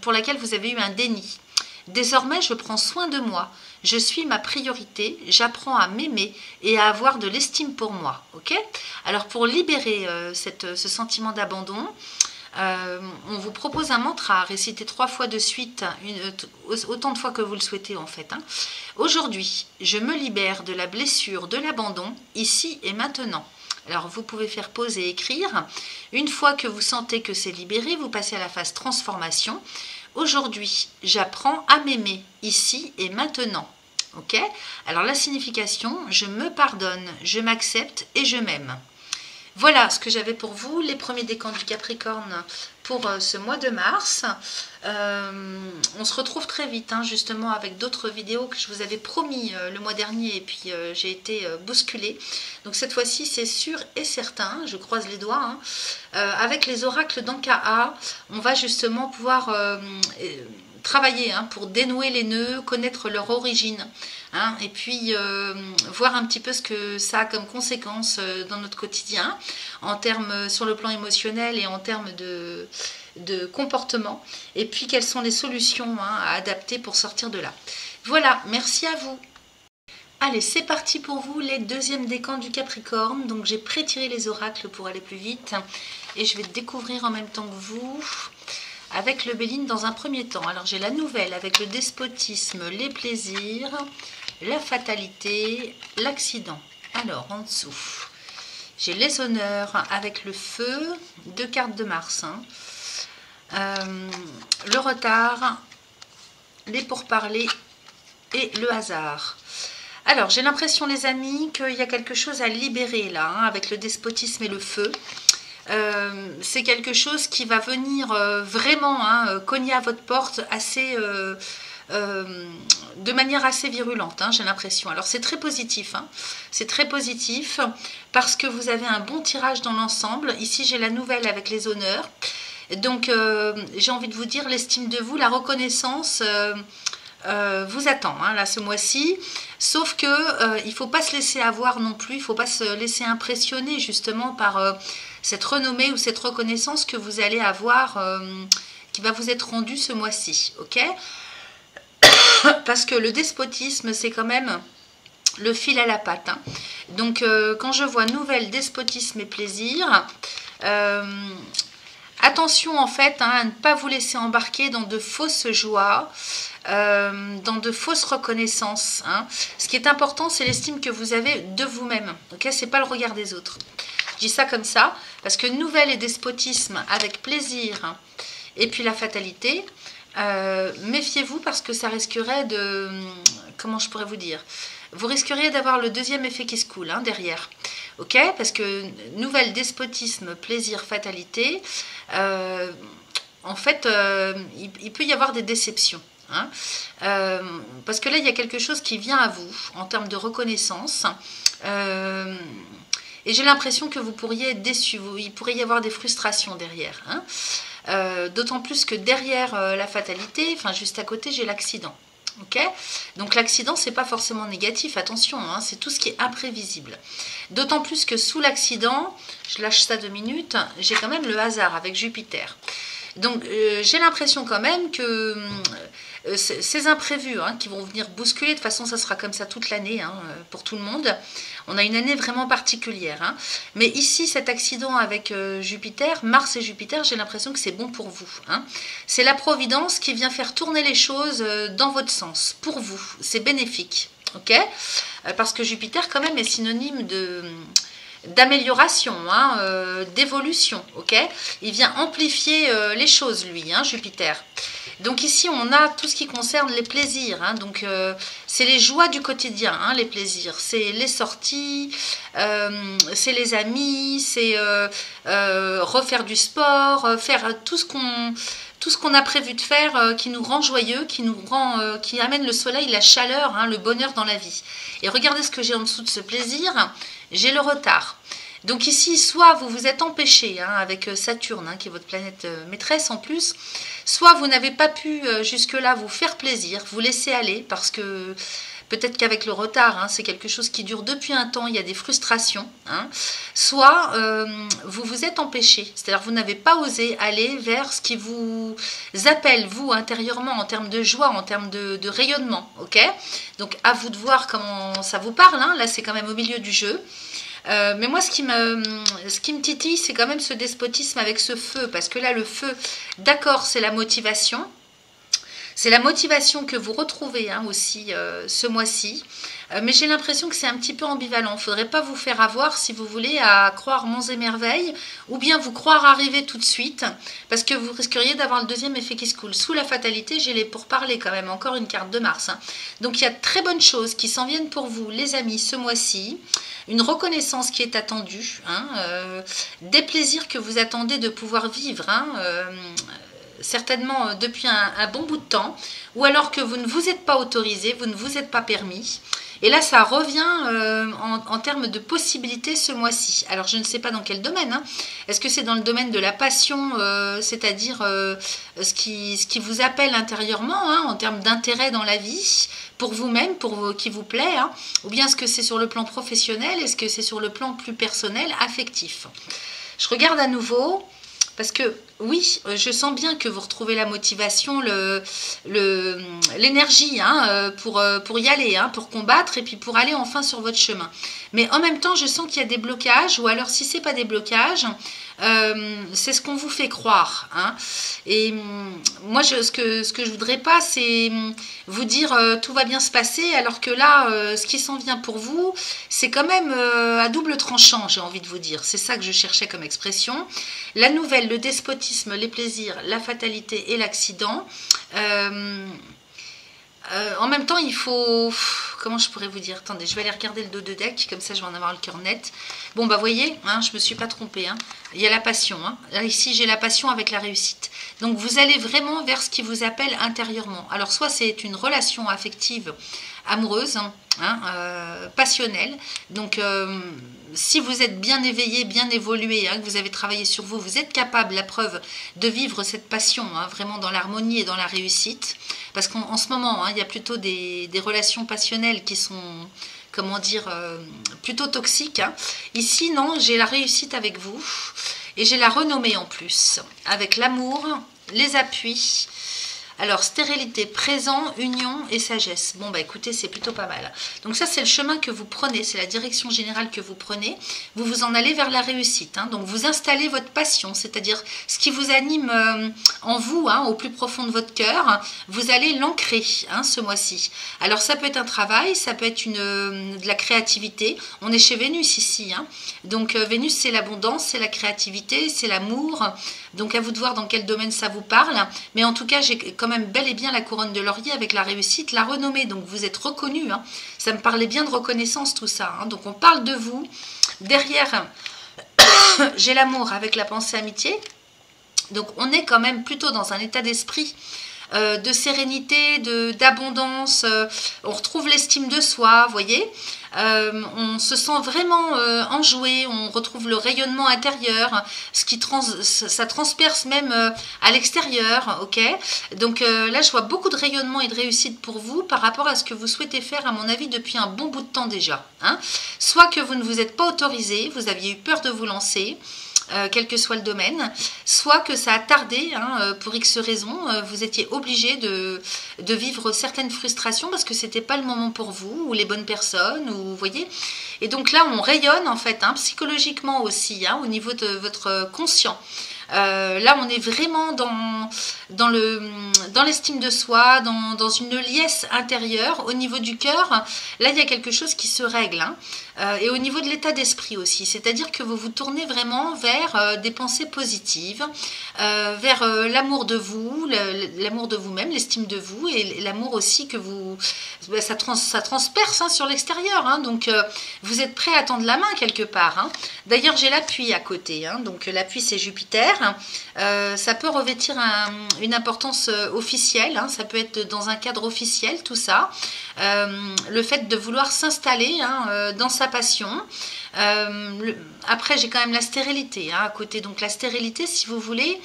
pour laquelle vous avez eu un déni. Désormais, je prends soin de moi. Je suis ma priorité. J'apprends à m'aimer et à avoir de l'estime pour moi. Ok ? Alors, pour libérer ce sentiment d'abandon, on vous propose un mantra à réciter 3 fois de suite, autant de fois que vous le souhaitez en fait. Aujourd'hui, je me libère de la blessure de l'abandon, ici et maintenant. Alors, vous pouvez faire pause et écrire. Une fois que vous sentez que c'est libéré, vous passez à la phase transformation. Aujourd'hui, j'apprends à m'aimer, ici et maintenant. Ok ? Alors, la signification, je me pardonne, je m'accepte et je m'aime. Voilà ce que j'avais pour vous, les premiers décans du Capricorne pour ce mois de mars. On se retrouve très vite, justement, avec d'autres vidéos que je vous avais promis le mois dernier et puis j'ai été bousculée. Donc cette fois-ci, c'est sûr et certain, je croise les doigts. Avec les oracles d'Ankara, on va justement pouvoir travailler pour dénouer les nœuds, connaître leur origine. Et puis voir un petit peu ce que ça a comme conséquence dans notre quotidien, en termes sur le plan émotionnel et en termes de comportement, et puis quelles sont les solutions à adapter pour sortir de là. Voilà, merci à vous. Allez, c'est parti pour vous, les deuxièmes décans du Capricorne. Donc j'ai pré-tiré les oracles pour aller plus vite, et je vais découvrir en même temps que vous. avec le Béline dans un premier temps. Alors j'ai la nouvelle avec le despotisme, les plaisirs, la fatalité, l'accident. Alors en dessous, j'ai les honneurs avec le feu, 2 cartes de Mars. Le retard, les pourparlers et le hasard. Alors j'ai l'impression les amis qu'il y a quelque chose à libérer là, avec le despotisme et le feu. C'est quelque chose qui va venir vraiment cogner à votre porte assez, de manière assez virulente, j'ai l'impression. Alors c'est très positif, c'est très positif parce que vous avez un bon tirage dans l'ensemble. Ici j'ai la nouvelle avec les honneurs. Donc j'ai envie de vous dire l'estime de vous, la reconnaissance vous attend là ce mois-ci. Sauf que il ne faut pas se laisser avoir non plus, il ne faut pas se laisser impressionner justement par cette renommée ou cette reconnaissance que vous allez avoir, qui va vous être rendue ce mois-ci, ok? Parce que le despotisme, c'est quand même le fil à la patte. Donc, quand je vois nouvelle despotisme et plaisir, attention en fait à ne pas vous laisser embarquer dans de fausses joies, dans de fausses reconnaissances. Ce qui est important, c'est l'estime que vous avez de vous-même. Ok, c'est pas le regard des autres. Je dis ça comme ça parce que nouvelle et despotisme avec plaisir et puis la fatalité. Méfiez-vous parce que ça risquerait de... Comment je pourrais vous dire? Vous risqueriez d'avoir le deuxième effet qui se coule derrière. Ok? Parce que nouvelle despotisme, plaisir, fatalité, en fait, il peut y avoir des déceptions. Parce que là, il y a quelque chose qui vient à vous en termes de reconnaissance. Et j'ai l'impression que vous pourriez être déçu. Il pourrait y avoir des frustrations derrière. D'autant plus que derrière la fatalité, enfin juste à côté, j'ai l'accident. Okay, donc l'accident, c'est pas forcément négatif, attention, c'est tout ce qui est imprévisible. D'autant plus que sous l'accident, je lâche ça 2 minutes, j'ai quand même le hasard avec Jupiter. Donc j'ai l'impression quand même que ces imprévus qui vont venir bousculer, de toute façon ça sera comme ça toute l'année pour tout le monde. On a une année vraiment particulière. Mais ici, cet accident avec Jupiter, Mars et Jupiter, j'ai l'impression que c'est bon pour vous. C'est la Providence qui vient faire tourner les choses dans votre sens, pour vous. C'est bénéfique. Ok, parce que Jupiter, quand même, est synonyme d'amélioration, d'évolution. Ok, il vient amplifier les choses, lui, Jupiter. Donc ici, on a tout ce qui concerne les plaisirs. Donc, c'est les joies du quotidien, les plaisirs. C'est les sorties, c'est les amis, c'est refaire du sport, faire tout ce qu'on a prévu de faire qui nous rend joyeux, qui amène le soleil, la chaleur, le bonheur dans la vie. Et regardez ce que j'ai en dessous de ce plaisir. J'ai le retard. Donc ici, soit vous vous êtes empêché avec Saturne, qui est votre planète maîtresse en plus, soit vous n'avez pas pu jusque-là vous faire plaisir, vous laisser aller, parce que peut-être qu'avec le retard, c'est quelque chose qui dure depuis un temps, il y a des frustrations, soit vous vous êtes empêché, c'est-à-dire vous n'avez pas osé aller vers ce qui vous appelle, vous, intérieurement, en termes de joie, en termes de rayonnement, ok? Donc à vous de voir comment ça vous parle, là c'est quand même au milieu du jeu. Mais moi, ce qui me titille, c'est quand même ce despotisme avec ce feu. Parce que là, le feu, d'accord, c'est la motivation. C'est la motivation que vous retrouvez aussi ce mois-ci. Mais j'ai l'impression que c'est un petit peu ambivalent. Il ne faudrait pas vous faire avoir, si vous voulez, à croire monts et merveilles. Ou bien vous croire arriver tout de suite. Parce que vous risqueriez d'avoir le deuxième effet qui se coule. Sous la fatalité, j'ai les pourparlers quand même. Encore une carte de Mars. Donc il y a de très bonnes choses qui s'en viennent pour vous, les amis, ce mois-ci. Une reconnaissance qui est attendue, des plaisirs que vous attendez de pouvoir vivre, certainement depuis un bon bout de temps, ou alors que vous ne vous êtes pas autorisé, vous ne vous êtes pas permis. Et là, ça revient en termes de possibilités ce mois-ci. Alors, je ne sais pas dans quel domaine. Est-ce que c'est dans le domaine de la passion, c'est-à-dire ce qui vous appelle intérieurement, en termes d'intérêt dans la vie, pour vous-même, qui vous plaît, ou bien est-ce que c'est sur le plan professionnel, est-ce que c'est sur le plan plus personnel, affectif? Je regarde à nouveau, parce que oui, je sens bien que vous retrouvez la motivation, l'énergie pour y aller, pour combattre et puis pour aller enfin sur votre chemin. Mais en même temps, je sens qu'il y a des blocages, ou alors si ce n'est pas des blocages, c'est ce qu'on vous fait croire, hein. Et moi, ce que je voudrais pas, c'est vous dire tout va bien se passer, alors que là, ce qui s'en vient pour vous, c'est quand même à double tranchant, j'ai envie de vous dire. C'est ça que je cherchais comme expression. La nouvelle, le despotisme, les plaisirs, la fatalité et l'accident. En même temps, il faut... Comment je pourrais vous dire? Attendez, je vais aller regarder le dos de deck, comme ça je vais en avoir le cœur net. Bon, bah voyez, hein, je ne me suis pas trompée. Hein. Il y a la passion. Hein. Là, ici, j'ai la passion avec la réussite. Donc, vous allez vraiment vers ce qui vous appelle intérieurement. Alors, soit c'est une relation affective amoureuse, hein, passionnelle. Donc, si vous êtes bien éveillé, bien évolué, hein, que vous avez travaillé sur vous, vous êtes capable, la preuve, de vivre cette passion, hein, vraiment dans l'harmonie et dans la réussite. Parce qu'en ce moment, hein, il y a plutôt des relations passionnelles qui sont, comment dire, plutôt toxiques. Hein. Ici, non, j'ai la réussite avec vous et j'ai la renommée en plus, avec l'amour, les appuis. Alors, stérilité, présent, union et sagesse. Bon, bah écoutez, c'est plutôt pas mal. Donc ça, c'est le chemin que vous prenez, c'est la direction générale que vous prenez. Vous vous en allez vers la réussite. Hein. Donc, vous installez votre passion, c'est-à-dire ce qui vous anime en vous, hein, au plus profond de votre cœur. Vous allez l'ancrer, hein, ce mois-ci. Alors, ça peut être un travail, ça peut être de la créativité. On est chez Vénus ici. Hein. Donc, Vénus, c'est l'abondance, c'est la créativité, c'est l'amour. Donc, à vous de voir dans quel domaine ça vous parle. Mais en tout cas, j'ai quand même bel et bien la couronne de laurier avec la réussite, la renommée. Donc, vous êtes reconnu. Hein. Ça me parlait bien de reconnaissance, tout ça. Hein. Donc, on parle de vous. Derrière, j'ai l'amour avec la pensée amitié. Donc, on est quand même plutôt dans un état d'esprit de sérénité, d'abondance. On retrouve l'estime de soi, vous voyez. On se sent vraiment enjoué, on retrouve le rayonnement intérieur, ça transperce même à l'extérieur, ok. Donc là, je vois beaucoup de rayonnement et de réussite pour vous par rapport à ce que vous souhaitez faire, à mon avis, depuis un bon bout de temps déjà. Hein. Soit que vous ne vous êtes pas autorisé, vous aviez eu peur de vous lancer, quel que soit le domaine, soit que ça a tardé, hein, pour X raisons, vous étiez obligé de vivre certaines frustrations parce que c'était pas le moment pour vous, ou les bonnes personnes, ou vous voyez. Et donc là, on rayonne en fait, hein, psychologiquement aussi, hein, au niveau de votre conscient. Là, on est vraiment dans l'estime de soi, dans une liesse intérieure. Au niveau du cœur, là, il y a quelque chose qui se règle. Hein. Et au niveau de l'état d'esprit aussi, c'est-à-dire que vous vous tournez vraiment vers des pensées positives, vers l'amour de vous, l'amour de vous-même, l'estime de vous, et l'amour aussi que vous... Ça transperce, hein, sur l'extérieur. Hein. Donc, vous êtes prêt à tendre la main quelque part. Hein. D'ailleurs, j'ai l'appui à côté. Hein. Donc, l'appui, c'est Jupiter. Ça peut revêtir une importance officielle, hein, ça peut être dans un cadre officiel, tout ça. Le fait de vouloir s'installer, hein, dans sa passion. Après, j'ai quand même la stérilité, hein, à côté. Donc la stérilité, si vous voulez,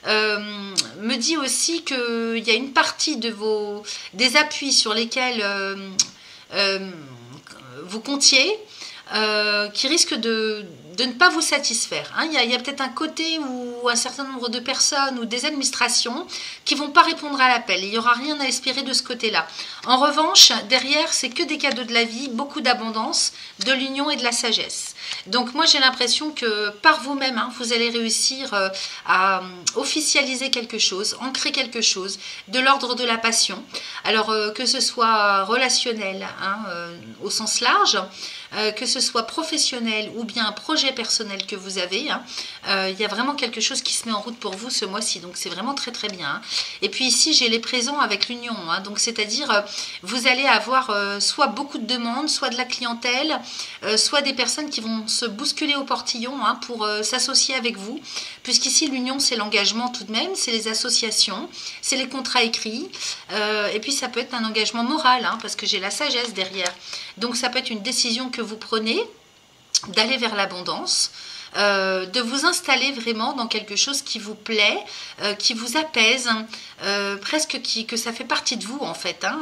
me dit aussi qu'il y a une partie des appuis sur lesquels vous comptiez, qui risque de ne pas vous satisfaire. Hein. Il y a peut-être un côté où un certain nombre de personnes ou des administrations qui ne vont pas répondre à l'appel. Il n'y aura rien à espérer de ce côté-là. En revanche, derrière, c'est que des cadeaux de la vie, beaucoup d'abondance, de l'union et de la sagesse. Donc moi, j'ai l'impression que par vous-même, hein, vous allez réussir à officialiser quelque chose, ancrer quelque chose, de l'ordre de la passion. Alors, que ce soit relationnel, hein, au sens large, que ce soit professionnel ou bien un projet personnel que vous avez, hein, il y a vraiment quelque chose qui se met en route pour vous ce mois-ci, donc c'est vraiment très très bien. Hein. Et puis ici, j'ai les présents avec l'union, hein, donc c'est-à-dire vous allez avoir soit beaucoup de demandes, soit de la clientèle, soit des personnes qui vont se bousculer au portillon, hein, pour s'associer avec vous, puisqu'ici l'union c'est l'engagement tout de même, c'est les associations, c'est les contrats écrits, et puis ça peut être un engagement moral, hein, parce que j'ai la sagesse derrière. Donc ça peut être une décision que vous prenez d'aller vers l'abondance, de vous installer vraiment dans quelque chose qui vous plaît, qui vous apaise, presque que ça fait partie de vous en fait. Hein,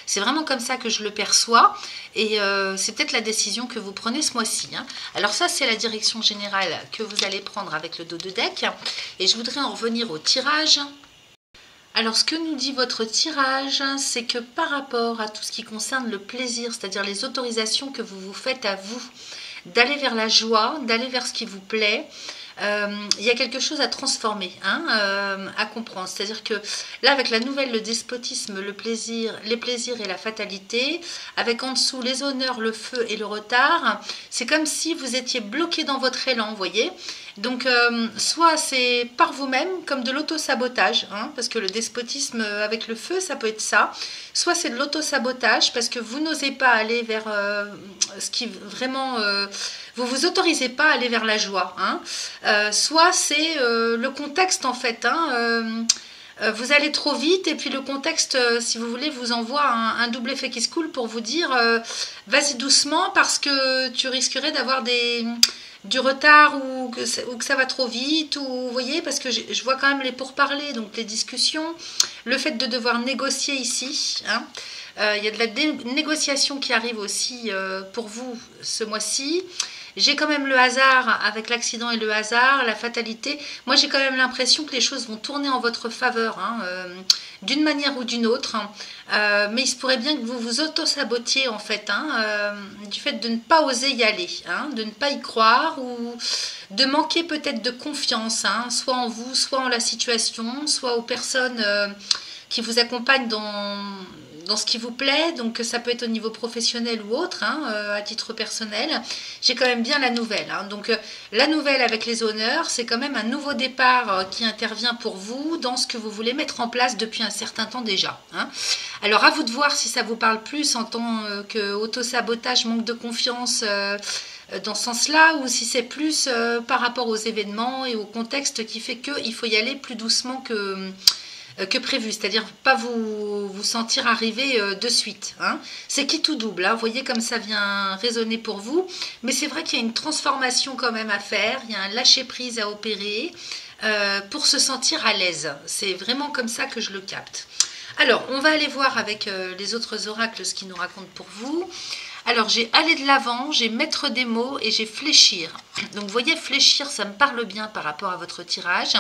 c'est vraiment comme ça que je le perçois et c'est peut-être la décision que vous prenez ce mois-ci. Hein. Alors ça, c'est la direction générale que vous allez prendre avec le dos de deck et je voudrais en revenir au tirage. Alors, ce que nous dit votre tirage, c'est que par rapport à tout ce qui concerne le plaisir, c'est-à-dire les autorisations que vous vous faites à vous, d'aller vers la joie, d'aller vers ce qui vous plaît, il y a quelque chose à transformer, hein, à comprendre. C'est-à-dire que là, avec la nouvelle, le despotisme, le plaisir, les plaisirs et la fatalité, avec en dessous les honneurs, le feu et le retard, c'est comme si vous étiez bloqué dans votre élan, vous voyez. Donc, soit c'est par vous-même, comme de l'auto-sabotage, hein, parce que le despotisme avec le feu, ça peut être ça. Soit c'est de l'auto-sabotage, parce que vous n'osez pas aller vers ce qui vraiment... vous vous autorisez pas à aller vers la joie. Hein. Soit c'est le contexte, en fait. Hein, vous allez trop vite et puis le contexte, si vous voulez, vous envoie un double effet qui se coule pour vous dire vas-y doucement parce que tu risquerais d'avoir du retard ou que ça va trop vite, ou vous voyez, parce que je vois quand même les pourparlers, donc les discussions, le fait de devoir négocier ici, hein. Il y a de la négociation qui arrive aussi pour vous ce mois-ci. J'ai quand même le hasard, avec l'accident et le hasard, la fatalité. Moi, j'ai quand même l'impression que les choses vont tourner en votre faveur, hein, d'une manière ou d'une autre. Mais il se pourrait bien que vous vous auto-sabotiez, en fait, hein, du fait de ne pas oser y aller, hein, de ne pas y croire, ou de manquer peut-être de confiance, hein, soit en vous, soit en la situation, soit aux personnes qui vous accompagnent dans ce qui vous plaît, donc ça peut être au niveau professionnel ou autre, hein, à titre personnel. J'ai quand même bien la nouvelle. Hein. Donc la nouvelle avec les honneurs, c'est quand même un nouveau départ qui intervient pour vous dans ce que vous voulez mettre en place depuis un certain temps déjà. Hein. Alors à vous de voir si ça vous parle plus en tant que auto-sabotage, manque de confiance dans ce sens-là, ou si c'est plus par rapport aux événements et au contexte qui fait qu'il faut y aller plus doucement que prévu, c'est-à-dire pas vous sentir arriver de suite. Hein. C'est qui tout double, hein. Vous voyez comme ça vient résonner pour vous, mais c'est vrai qu'il y a une transformation quand même à faire, il y a un lâcher-prise à opérer pour se sentir à l'aise. C'est vraiment comme ça que je le capte. Alors, on va aller voir avec les autres oracles ce qu'ils nous racontent pour vous. Alors, j'ai aller de l'avant, j'ai mettre des mots et j'ai fléchir. Donc, vous voyez, fléchir, ça me parle bien par rapport à votre tirage.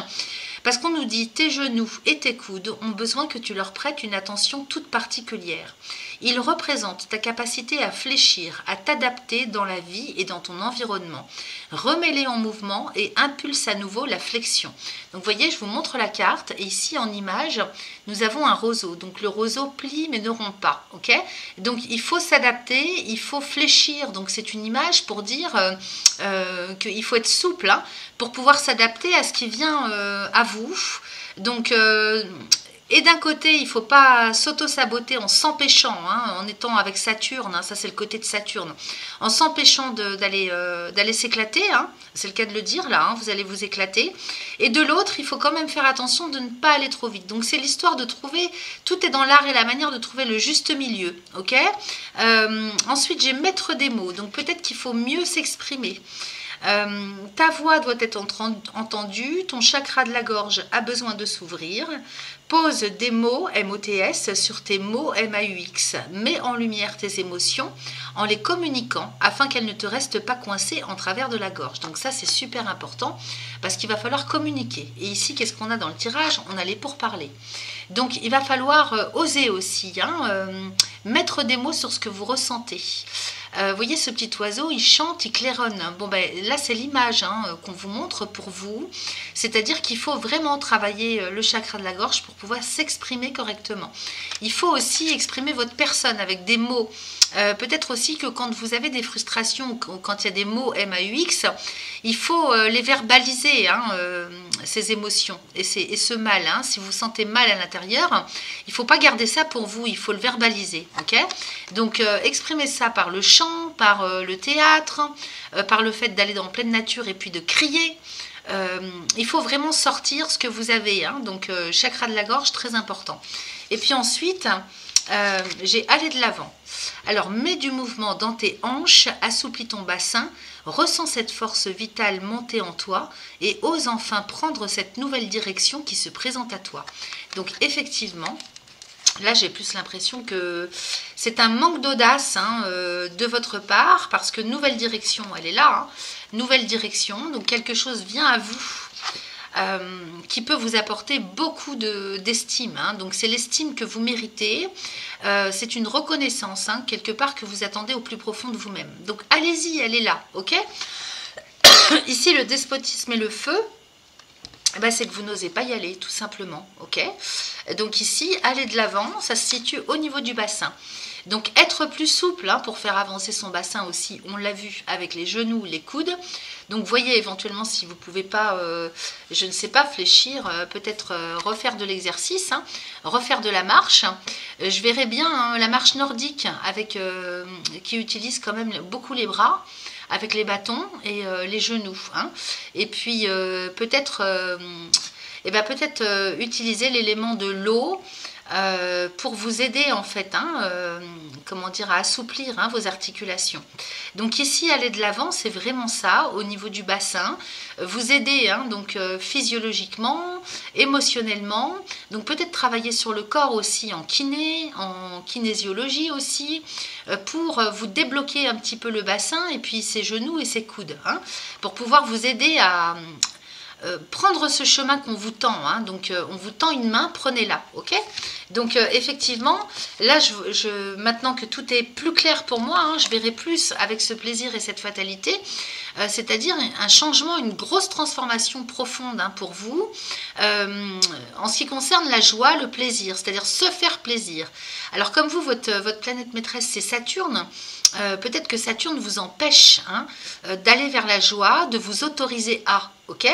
Parce qu'on nous dit tes genoux et tes coudes ont besoin que tu leur prêtes une attention toute particulière. Ils représentent ta capacité à fléchir, à t'adapter dans la vie et dans ton environnement. Remets-les en mouvement et impulse à nouveau la flexion. Donc vous voyez, je vous montre la carte et ici en image, nous avons un roseau. Donc le roseau plie mais ne rompt pas. Okay, donc il faut s'adapter, il faut fléchir. Donc c'est une image pour dire qu'il faut être souple, hein, pour pouvoir s'adapter à ce qui vient à vous. Donc, et d'un côté, il ne faut pas s'auto-saboter en s'empêchant, hein, en étant avec Saturne, hein, ça c'est le côté de Saturne, en s'empêchant d'aller s'éclater, hein, c'est le cas de le dire là, hein, vous allez vous éclater. Et de l'autre, il faut quand même faire attention de ne pas aller trop vite. Donc c'est l'histoire de trouver, tout est dans l'art et la manière de trouver le juste milieu. Ok. Ensuite, j'ai mettre des mots, donc peut-être qu'il faut mieux s'exprimer. Ta voix doit être entendue, ton chakra de la gorge a besoin de s'ouvrir. Pose des mots, M-O-T-S, sur tes mots, M-A-U-X. Mets en lumière tes émotions en les communiquant afin qu'elles ne te restent pas coincées en travers de la gorge. Donc ça, c'est super important parce qu'il va falloir communiquer. Et ici, qu'est-ce qu'on a dans le tirage? On a les pourparlers. Donc, il va falloir oser aussi, hein, mettre des mots sur ce que vous ressentez. Vous voyez ce petit oiseau, il chante, il claironne. Bon, ben là, c'est l'image, hein, qu'on vous montre pour vous. C'est-à-dire qu'il faut vraiment travailler le chakra de la gorge pour pouvoir s'exprimer correctement. Il faut aussi exprimer votre personne avec des mots. Peut-être aussi que quand vous avez des frustrations, quand il y a des mots M-A-U-X, il faut les verbaliser, hein, ces émotions et ce mal. Hein. Si vous sentez mal à l'intérieur, il ne faut pas garder ça pour vous, il faut le verbaliser. Okay, donc, exprimez ça par le chant, par le théâtre, par le fait d'aller dans pleine nature et puis de crier. Il faut vraiment sortir ce que vous avez. Hein. Donc, chakra de la gorge, très important. Et puis ensuite, j'ai aller de l'avant. Alors, mets du mouvement dans tes hanches, assouplis ton bassin, ressens cette force vitale monter en toi et ose enfin prendre cette nouvelle direction qui se présente à toi. Donc, effectivement, là, j'ai plus l'impression que c'est un manque d'audace, hein, de votre part, parce que nouvelle direction, elle est là, hein, nouvelle direction, donc quelque chose vient à vous. Qui peut vous apporter beaucoup d'estime, hein. Donc c'est l'estime que vous méritez, c'est une reconnaissance, hein, quelque part que vous attendez au plus profond de vous-même. Donc allez-y, elle est là, ok. Ici, le despotisme et le feu, eh ben, c'est que vous n'osez pas y aller, tout simplement. Ok. Donc ici, aller de l'avant, ça se situe au niveau du bassin. Donc être plus souple pour faire avancer son bassin aussi, on l'a vu avec les genoux, les coudes. Donc voyez éventuellement si vous ne pouvez pas, je ne sais pas, fléchir, peut-être refaire de l'exercice, refaire de la marche. Je verrais bien la marche nordique avec, qui utilise quand même beaucoup les bras, avec les bâtons et les genoux. Et puis peut-être utiliser l'élément de l'eau pour vous aider en fait, comment dire, à assouplir vos articulations. Donc ici, aller de l'avant, c'est vraiment ça, au niveau du bassin, vous aider donc physiologiquement, émotionnellement, donc peut-être travailler sur le corps aussi en kiné, en kinésiologie aussi, pour vous débloquer un petit peu le bassin et puis ses genoux et ses coudes, pour pouvoir vous aider à prendre ce chemin qu'on vous tend, donc on vous tend une main, prenez-la, ok. Donc effectivement, là, maintenant que tout est plus clair pour moi, je verrai plus avec ce plaisir et cette fatalité, c'est-à-dire un changement, une grosse transformation profonde pour vous, en ce qui concerne la joie, le plaisir, c'est-à-dire se faire plaisir. Alors comme vous, votre planète maîtresse, c'est Saturne, peut-être que Saturne vous empêche d'aller vers la joie, de vous autoriser à, ok.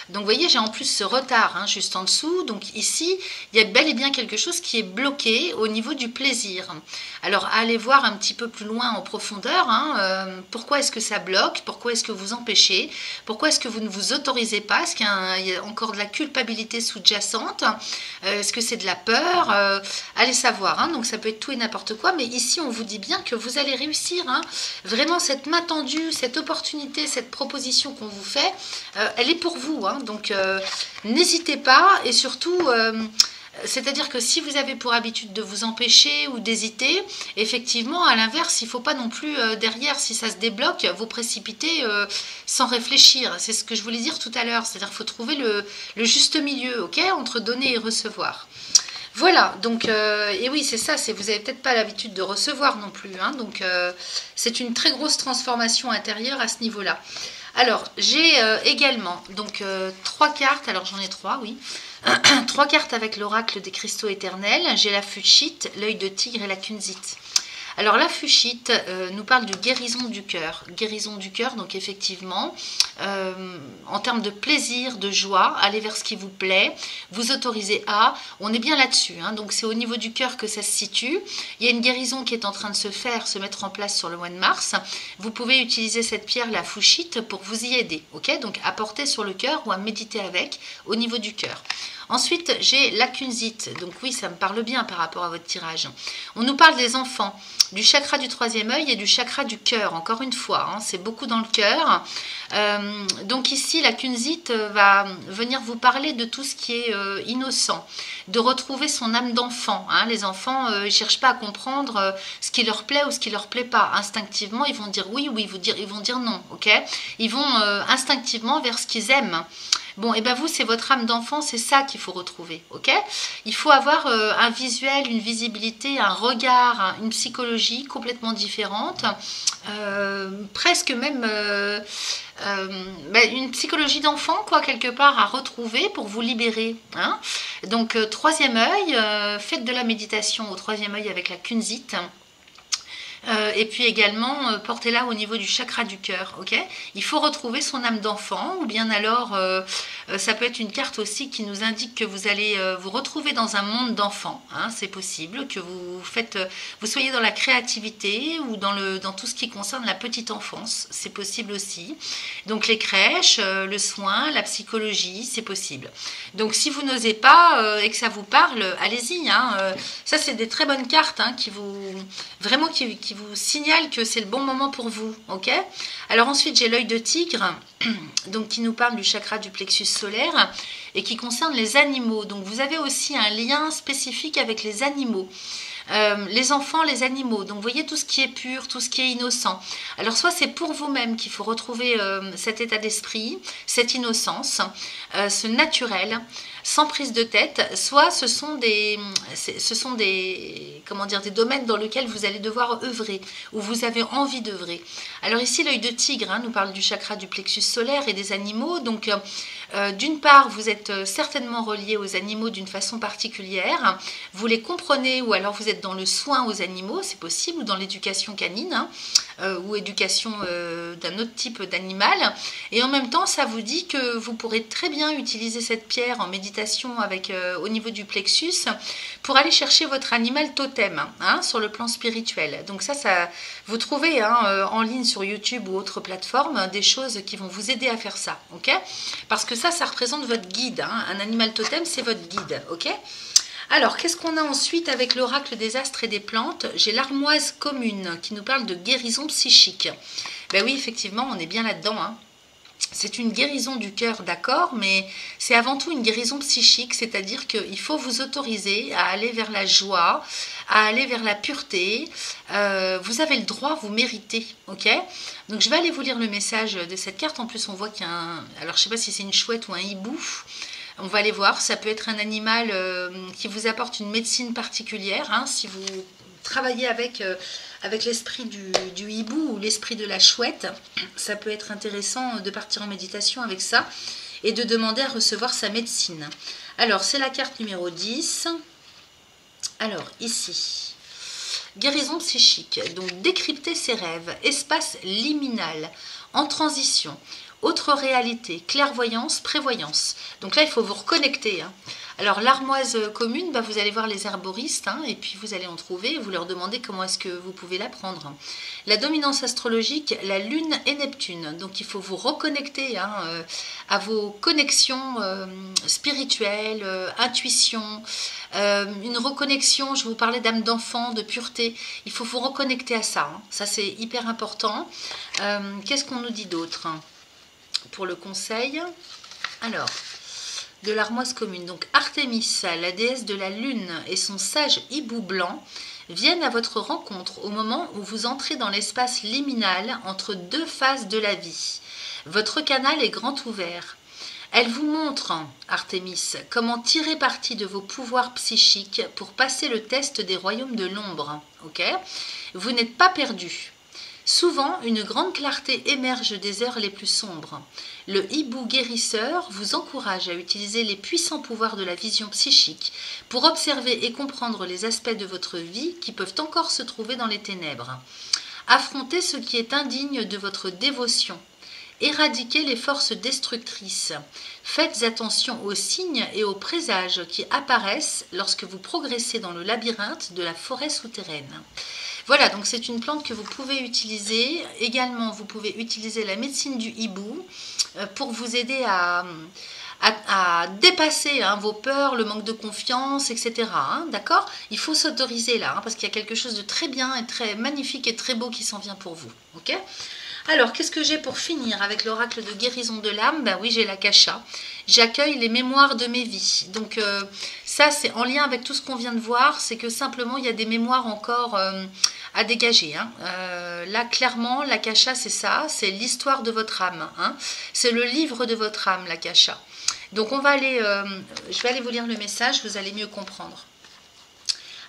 Donc vous voyez, j'ai en plus ce retard juste en dessous, donc ici, il y a bel et bien quelque chose qui est bloqué au niveau du plaisir. Alors allez voir un petit peu plus loin en profondeur, pourquoi est-ce que ça bloque, pourquoi est-ce que vous empêchez, pourquoi est-ce que vous ne vous autorisez pas, est-ce qu'il y a encore de la culpabilité sous-jacente, est-ce que c'est de la peur, allez savoir, donc ça peut être tout et n'importe quoi, mais ici on vous dit bien que vous allez réussir, vraiment cette main tendue, cette opportunité, cette proposition qu'on vous fait, elle est pour vous, donc n'hésitez pas, et surtout c'est-à-dire que si vous avez pour habitude de vous empêcher ou d'hésiter, effectivement, à l'inverse, il ne faut pas non plus derrière, si ça se débloque, vous précipiter sans réfléchir. C'est ce que je voulais dire tout à l'heure, c'est-à-dire qu'il faut trouver le juste milieu, ok, entre donner et recevoir. Voilà, donc, et oui, c'est ça, vous n'avez peut-être pas l'habitude de recevoir non plus, donc c'est une très grosse transformation intérieure à ce niveau-là. Alors, j'ai également donc 3 cartes, alors j'en ai 3, oui, 3 cartes avec l'oracle des cristaux éternels. J'ai la fuchsite, l'œil de tigre et la kunzite. Alors la fuchsite nous parle de guérison du cœur. Guérison du cœur, donc effectivement, en termes de plaisir, de joie, aller vers ce qui vous plaît, vous autorisez à, on est bien là-dessus, donc c'est au niveau du cœur que ça se situe. Il y a une guérison qui est en train de se mettre en place sur le mois de mars. Vous pouvez utiliser cette pierre, la fuchsite, pour vous y aider, ok, donc à porter sur le cœur ou à méditer avec au niveau du cœur. Ensuite, j'ai la kunzite, donc oui, ça me parle bien par rapport à votre tirage. On nous parle des enfants, du chakra du 3e œil et du chakra du cœur, encore une fois, c'est beaucoup dans le cœur. Donc ici, la kunzite va venir vous parler de tout ce qui est innocent, de retrouver son âme d'enfant. Les enfants, ils ne cherchent pas à comprendre ce qui leur plaît ou ce qui ne leur plaît pas. Instinctivement, ils vont dire oui ou ils vont dire non, ok. Ils vont instinctivement vers ce qu'ils aiment. Bon, et bien vous, c'est votre âme d'enfant, c'est ça qu'il faut retrouver, ok. Il faut avoir un visuel, une visibilité, un regard, une psychologie complètement différente, presque même une psychologie d'enfant, quoi, quelque part, à retrouver pour vous libérer. Donc, 3e œil, faites de la méditation au 3e œil avec la kunzite. Et puis également portez-la au niveau du chakra du cœur, ok. Il faut retrouver son âme d'enfant, ou bien alors ça peut être une carte aussi qui nous indique que vous allez vous retrouver dans un monde d'enfants, c'est possible que vous soyez dans la créativité ou dans tout ce qui concerne la petite enfance, c'est possible aussi. Donc les crèches, le soin, la psychologie, c'est possible. Donc si vous n'osez pas et que ça vous parle, allez-y, ça c'est des très bonnes cartes qui vous signalent que c'est le bon moment pour vous, ok. Alors ensuite j'ai l'œil de tigre, donc qui nous parle du chakra du plexus solaire et qui concerne les animaux. Donc vous avez aussi un lien spécifique avec les animaux. Les enfants, les animaux. Donc vous voyez tout ce qui est pur, tout ce qui est innocent. Alors soit c'est pour vous-même qu'il faut retrouver cet état d'esprit, cette innocence, ce naturel, sans prise de tête, soit ce sont des comment dire, des domaines dans lesquels vous allez devoir œuvrer, où vous avez envie d'œuvrer. Alors ici, l'œil de tigre nous parle du chakra du plexus solaire et des animaux. Donc d'une part, vous êtes certainement relié aux animaux d'une façon particulière, vous les comprenez, ou alors vous êtes dans le soin aux animaux, c'est possible, ou dans l'éducation canine, ou éducation d'un autre type d'animal. Et en même temps, ça vous dit que vous pourrez très bien utiliser cette pierre en méditation avec, au niveau du plexus pour aller chercher votre animal totem sur le plan spirituel. Donc ça vous trouvez en ligne sur YouTube ou autre plateforme des choses qui vont vous aider à faire ça, ok? Parce que ça représente votre guide. Un animal totem, c'est votre guide, ok? Alors, qu'est-ce qu'on a ensuite avec l'oracle des astres et des plantes? J'ai l'armoise commune qui nous parle de guérison psychique. Ben oui, effectivement, on est bien là-dedans. C'est une guérison du cœur, d'accord, mais c'est avant tout une guérison psychique, c'est-à-dire qu'il faut vous autoriser à aller vers la joie, à aller vers la pureté. Vous avez le droit, vous méritez, ok? Donc je vais aller vous lire le message de cette carte. En plus, on voit qu'il y a un... Alors, je ne sais pas si c'est une chouette ou un hibou. On va aller voir, ça peut être un animal qui vous apporte une médecine particulière, si vous travaillez avec l'esprit du hibou ou l'esprit de la chouette, ça peut être intéressant de partir en méditation avec ça et de demander à recevoir sa médecine. Alors, c'est la carte numéro 10. Alors, ici, guérison psychique, donc décrypter ses rêves, espace liminal, en transition. Autre réalité, clairvoyance, prévoyance. Donc là, il faut vous reconnecter. Alors, l'armoise commune, vous allez voir les herboristes, et puis vous allez en trouver, et vous leur demandez comment est-ce que vous pouvez la prendre. La dominance astrologique, la Lune et Neptune. Donc, il faut vous reconnecter à vos connexions spirituelles, intuition, une reconnexion, je vous parlais d'âme d'enfant, de pureté. Il faut vous reconnecter à ça. Ça, c'est hyper important. Qu'est-ce qu'on nous dit d'autre pour le conseil? Alors, de l'armoise commune. Donc Artémis, la déesse de la lune, et son sage hibou blanc viennent à votre rencontre au moment où vous entrez dans l'espace liminal entre deux phases de la vie. Votre canal est grand ouvert. Elle vous montre, Artémis, comment tirer parti de vos pouvoirs psychiques pour passer le test des royaumes de l'ombre. Ok? Vous n'êtes pas perdu. Souvent, une grande clarté émerge des heures les plus sombres. Le hibou guérisseur vous encourage à utiliser les puissants pouvoirs de la vision psychique pour observer et comprendre les aspects de votre vie qui peuvent encore se trouver dans les ténèbres. Affrontez ce qui est indigne de votre dévotion. Éradiquez les forces destructrices. Faites attention aux signes et aux présages qui apparaissent lorsque vous progressez dans le labyrinthe de la forêt souterraine. Voilà, donc c'est une plante que vous pouvez utiliser. Également, vous pouvez utiliser la médecine du hibou pour vous aider à dépasser vos peurs, le manque de confiance, etc. D'accord? Il faut s'autoriser là, parce qu'il y a quelque chose de très bien et très magnifique et très beau qui s'en vient pour vous. Ok? Alors, qu'est-ce que j'ai pour finir avec l'oracle de guérison de l'âme? Ben oui, j'ai l'akasha. J'accueille les mémoires de mes vies. Donc, ça, c'est en lien avec tout ce qu'on vient de voir. C'est que simplement, il y a des mémoires encore à dégager. Là, clairement, l'akasha, c'est ça. C'est l'histoire de votre âme. C'est le livre de votre âme, l'akasha. Donc, on va aller, je vais aller vous lire le message. Vous allez mieux comprendre.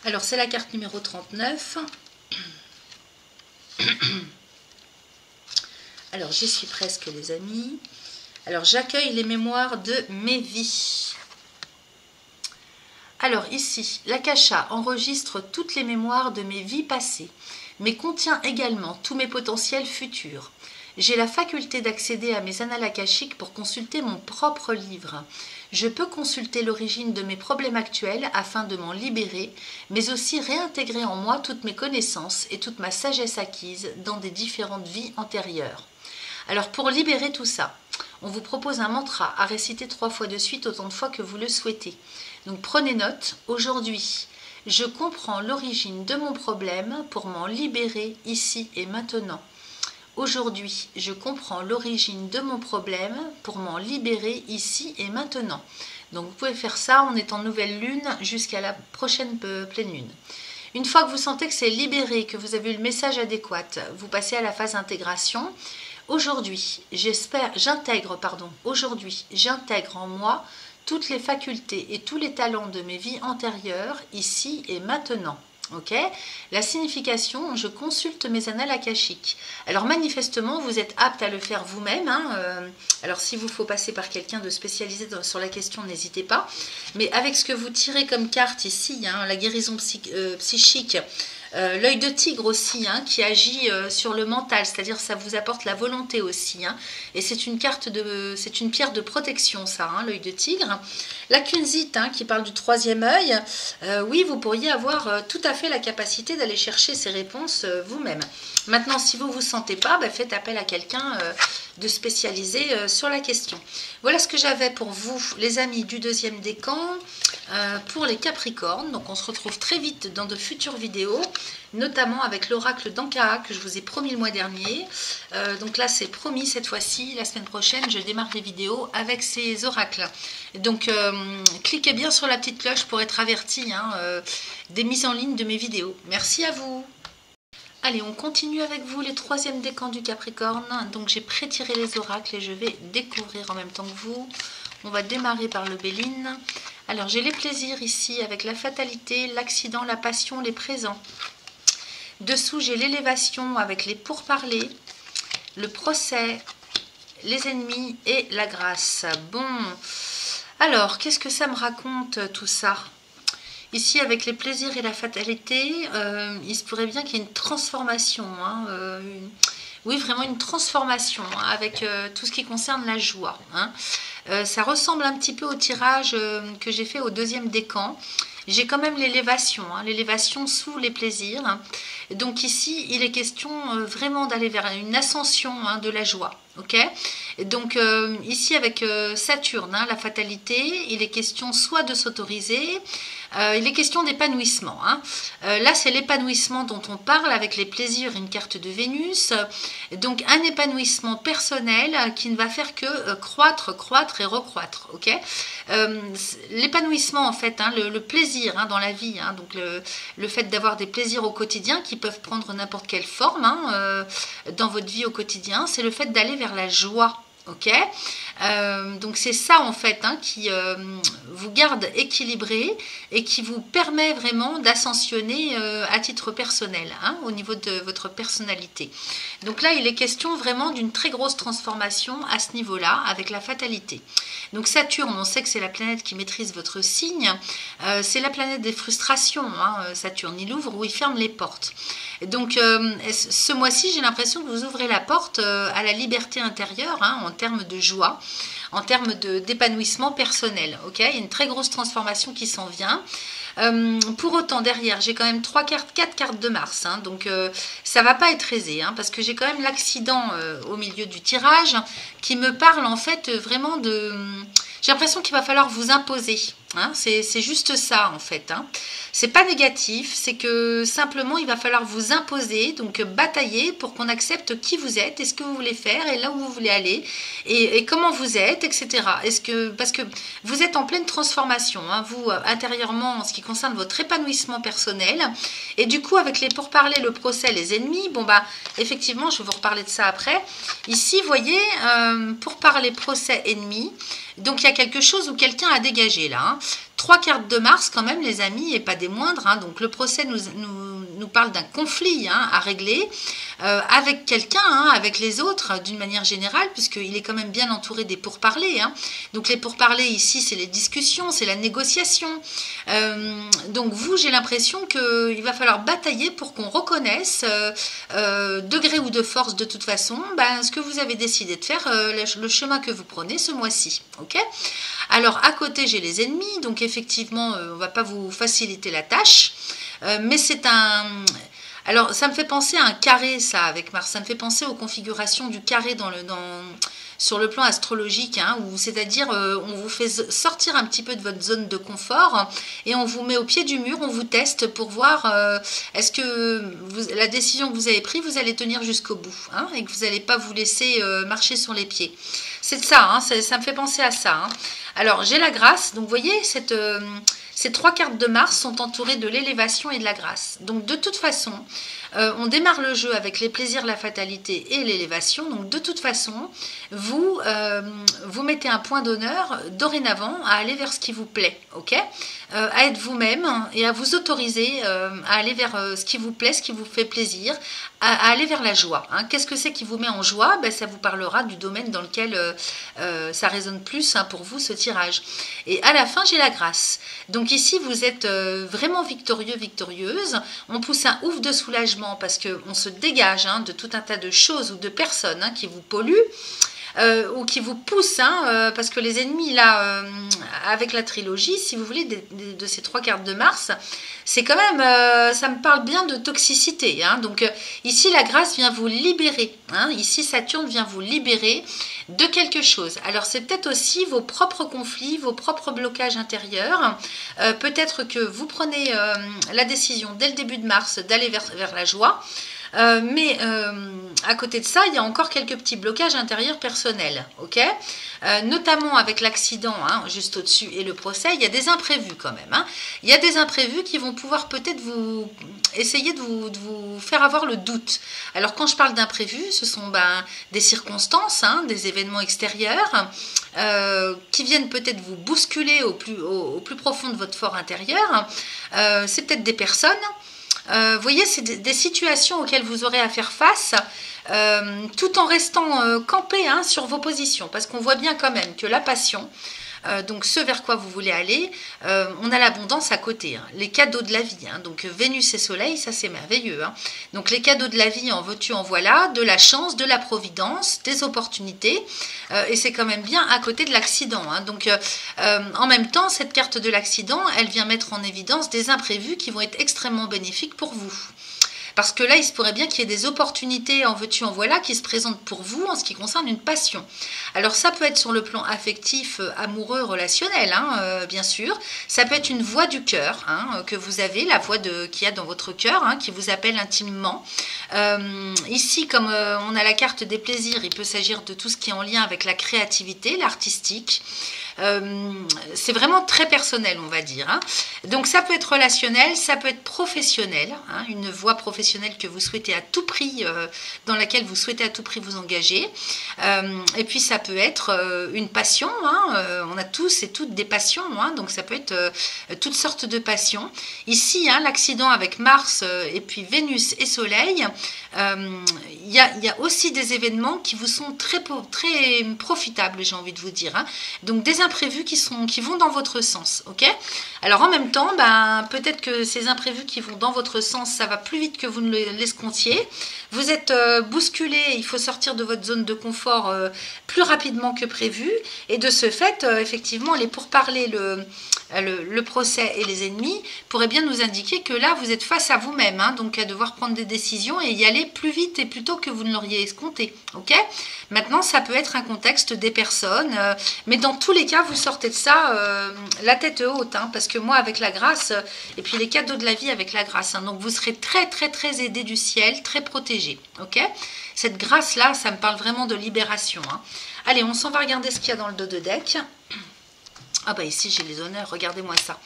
Alors, c'est la carte numéro 39. Alors, j'y suis presque, les amis. Alors, j'accueille les mémoires de mes vies. Alors, ici, l'akasha enregistre toutes les mémoires de mes vies passées, mais contient également tous mes potentiels futurs. J'ai la faculté d'accéder à mes annales akashiques pour consulter mon propre livre. Je peux consulter l'origine de mes problèmes actuels afin de m'en libérer, mais aussi réintégrer en moi toutes mes connaissances et toute ma sagesse acquise dans des différentes vies antérieures. Alors, pour libérer tout ça, on vous propose un mantra à réciter 3 fois de suite, autant de fois que vous le souhaitez. Donc, prenez note. Aujourd'hui, je comprends l'origine de mon problème pour m'en libérer ici et maintenant. Aujourd'hui, je comprends l'origine de mon problème pour m'en libérer ici et maintenant. Donc, vous pouvez faire ça, on est en nouvelle lune jusqu'à la prochaine pleine lune. Une fois que vous sentez que c'est libéré, que vous avez eu le message adéquat, vous passez à la phase d'intégration. Aujourd'hui, j'intègre en moi toutes les facultés et tous les talents de mes vies antérieures, ici et maintenant. Ok, la signification, je consulte mes annales akashiques. Alors manifestement, vous êtes apte à le faire vous-même. Alors s'il vous faut passer par quelqu'un de spécialisé sur la question, n'hésitez pas. Mais avec ce que vous tirez comme carte ici, la guérison psychique, l'œil de tigre aussi, qui agit sur le mental, c'est-à-dire ça vous apporte la volonté aussi. Et c'est une pierre de protection, ça, l'œil de tigre. La kunzite, qui parle du troisième œil, oui, vous pourriez avoir tout à fait la capacité d'aller chercher ces réponses vous-même. Maintenant, si vous ne vous sentez pas, faites appel à quelqu'un de spécialisé sur la question. Voilà ce que j'avais pour vous, les amis du deuxième décan, pour les Capricornes. Donc, on se retrouve très vite dans de futures vidéos, notamment avec l'oracle d'Ankara que je vous ai promis le mois dernier. Donc là, c'est promis cette fois-ci. La semaine prochaine, je démarre des vidéos avec ces oracles. Donc, cliquez bien sur la petite cloche pour être averti des mises en ligne de mes vidéos. Merci à vous. Allez, on continue avec vous les troisièmes décans du Capricorne. Donc, j'ai pré-tiré les oracles et je vais découvrir en même temps que vous. On va démarrer par le Béline. Alors, j'ai les plaisirs ici avec la fatalité, l'accident, la passion, les présents. Dessous, j'ai l'élévation avec les pourparlers, le procès, les ennemis et la grâce. Bon, alors, qu'est-ce que ça me raconte tout ça ? Ici, avec les plaisirs et la fatalité, il se pourrait bien qu'il y ait une transformation. Oui, vraiment une transformation avec tout ce qui concerne la joie. Ça ressemble un petit peu au tirage que j'ai fait au deuxième décan. J'ai quand même l'élévation, l'élévation sous les plaisirs. Donc ici, il est question vraiment d'aller vers une ascension de la joie. Ok, donc ici avec Saturne, la fatalité, il est question soit de s'autoriser, il est question d'épanouissement. Là, c'est l'épanouissement dont on parle avec les plaisirs, une carte de Vénus. Donc un épanouissement personnel qui ne va faire que croître et recroître. Ok, l'épanouissement en fait, le plaisir dans la vie, donc le fait d'avoir des plaisirs au quotidien qui peuvent prendre n'importe quelle forme dans votre vie au quotidien, c'est le fait d'aller vers la joie. Ok, donc c'est ça en fait qui vous garde équilibré et qui vous permet vraiment d'ascensionner à titre personnel au niveau de votre personnalité. Donc là il est question vraiment d'une très grosse transformation à ce niveau là avec la fatalité. Donc Saturne, on sait que c'est la planète qui maîtrise votre signe, c'est la planète des frustrations. Saturne, il ouvre ou il ferme les portes. Donc ce mois-ci j'ai l'impression que vous ouvrez la porte à la liberté intérieure en termes de joie, en termes d'épanouissement personnel. Ok, il y a une très grosse transformation qui s'en vient. Pour autant, derrière, j'ai quand même 4 cartes de Mars. Donc, ça va pas être aisé, parce que j'ai quand même l'accident au milieu du tirage qui me parle en fait vraiment de... J'ai l'impression qu'il va falloir vous imposer. C'est juste ça en fait. C'est pas négatif, c'est que simplement il va falloir vous imposer, donc batailler pour qu'on accepte qui vous êtes et ce que vous voulez faire et là où vous voulez aller et comment vous êtes, etc. Parce que vous êtes en pleine transformation, vous intérieurement en ce qui concerne votre épanouissement personnel et du coup avec les pourparlers, le procès, les ennemis, effectivement je vais vous reparler de ça après. Ici, vous voyez, pourparlers, procès, ennemis. Donc il y a quelque chose où quelqu'un a dégagé là. 3 cartes de Mars quand même les amis et pas des moindres. Donc le procès nous parle d'un conflit à régler avec quelqu'un, avec les autres d'une manière générale puisqu'il est quand même bien entouré des pourparlers. Donc les pourparlers ici c'est les discussions, c'est la négociation. Donc vous j'ai l'impression qu'il va falloir batailler pour qu'on reconnaisse degré ou de force de toute façon ce que vous avez décidé de faire, le chemin que vous prenez ce mois-ci. Ok. Alors à côté j'ai les ennemis, donc effectivement on ne va pas vous faciliter la tâche, mais c'est un... Alors ça me fait penser à un carré ça avec Mars, ça me fait penser aux configurations du carré sur le plan astrologique, où c'est-à-dire on vous fait sortir un petit peu de votre zone de confort et on vous met au pied du mur, on vous teste pour voir est-ce que la décision que vous avez prise, vous allez tenir jusqu'au bout et que vous n'allez pas vous laisser marcher sur les pieds. C'est ça, ça me fait penser à ça. Alors j'ai la grâce, donc vous voyez ces 3 cartes de Mars sont entourées de l'élévation et de la grâce. Donc de toute façon, on démarre le jeu avec les plaisirs, la fatalité et l'élévation. Donc de toute façon, vous mettez un point d'honneur dorénavant à aller vers ce qui vous plaît, ok, à être vous-même et à vous autoriser à aller vers ce qui vous plaît, ce qui vous fait plaisir, à aller vers la joie. Hein. Qu'est-ce que c'est qui vous met en joie? Ben, ça vous parlera du domaine dans lequel ça résonne plus pour vous, ce tirage. Et à la fin, j'ai la grâce. Donc ici, vous êtes vraiment victorieux, victorieuse. On pousse un ouf de soulagement parce qu'on se dégage de tout un tas de choses ou de personnes qui vous polluent. Ou qui vous poussent, parce que les ennemis, là, avec la trilogie, si vous voulez, de ces 3 cartes de Mars, c'est quand même, ça me parle bien de toxicité. Donc ici, la grâce vient vous libérer. Ici, Saturne vient vous libérer de quelque chose. Alors, c'est peut-être aussi vos propres conflits, vos propres blocages intérieurs. Peut-être que vous prenez la décision, dès le début de Mars, d'aller vers la joie. Mais à côté de ça, il y a encore quelques petits blocages intérieurs personnels, ok, notamment avec l'accident juste au-dessus et le procès, il y a des imprévus quand même. Il y a des imprévus qui vont pouvoir peut-être essayer de vous faire avoir le doute. Alors quand je parle d'imprévus, ce sont des circonstances, des événements extérieurs qui viennent peut-être vous bousculer au plus profond de votre fort intérieur. C'est peut-être des personnes. Vous voyez, c'est des situations auxquelles vous aurez à faire face tout en restant campé sur vos positions. Parce qu'on voit bien quand même que la passion, donc ce vers quoi vous voulez aller, on a l'abondance à côté. Les cadeaux de la vie. Donc Vénus et Soleil, ça c'est merveilleux. Donc les cadeaux de la vie, en veux-tu, en voilà, de la chance, de la providence, des opportunités. Et c'est quand même bien à côté de l'accident. Donc en même temps, cette carte de l'accident, elle vient mettre en évidence des imprévus qui vont être extrêmement bénéfiques pour vous. Parce que là, il se pourrait bien qu'il y ait des opportunités, en veux-tu, en voilà, qui se présentent pour vous en ce qui concerne une passion. Alors ça peut être sur le plan affectif, amoureux, relationnel, bien sûr. Ça peut être une voix du cœur que vous avez, la voix qu'il y a dans votre cœur, qui vous appelle intimement. Ici, comme on a la carte des plaisirs, il peut s'agir de tout ce qui est en lien avec la créativité, l'artistique. C'est vraiment très personnel, on va dire. Donc ça peut être relationnel, ça peut être professionnel, une voie professionnelle que vous souhaitez à tout prix, dans laquelle vous souhaitez à tout prix vous engager. Et puis ça peut être une passion, on a tous et toutes des passions, donc ça peut être toutes sortes de passions. Ici, l'accident avec Mars et puis Vénus et Soleil, il y a aussi des événements qui vous sont très profitables, j'ai envie de vous dire. Donc des imprévus qui vont dans votre sens, ok. Alors en même temps, peut-être que ces imprévus qui vont dans votre sens, ça va plus vite que vous ne l'escomptiez. Vous êtes bousculé, il faut sortir de votre zone de confort plus rapidement que prévu. Et de ce fait, effectivement, les pourparlers, le procès et les ennemis pourraient bien nous indiquer que là, vous êtes face à vous-même, donc à devoir prendre des décisions et y aller plus vite et plus tôt que vous ne l'auriez escompté, ok. Maintenant, ça peut être un contexte, des personnes, mais dans tous les cas, vous sortez de ça la tête haute, parce que moi, avec la grâce, et puis les cadeaux de la vie avec la grâce, donc vous serez très, très, très aidé du ciel, très protégé, ok. Cette grâce-là, ça me parle vraiment de libération. Allez, on s'en va regarder ce qu'il y a dans le dos de deck. Ah ici, j'ai les honneurs, regardez-moi ça.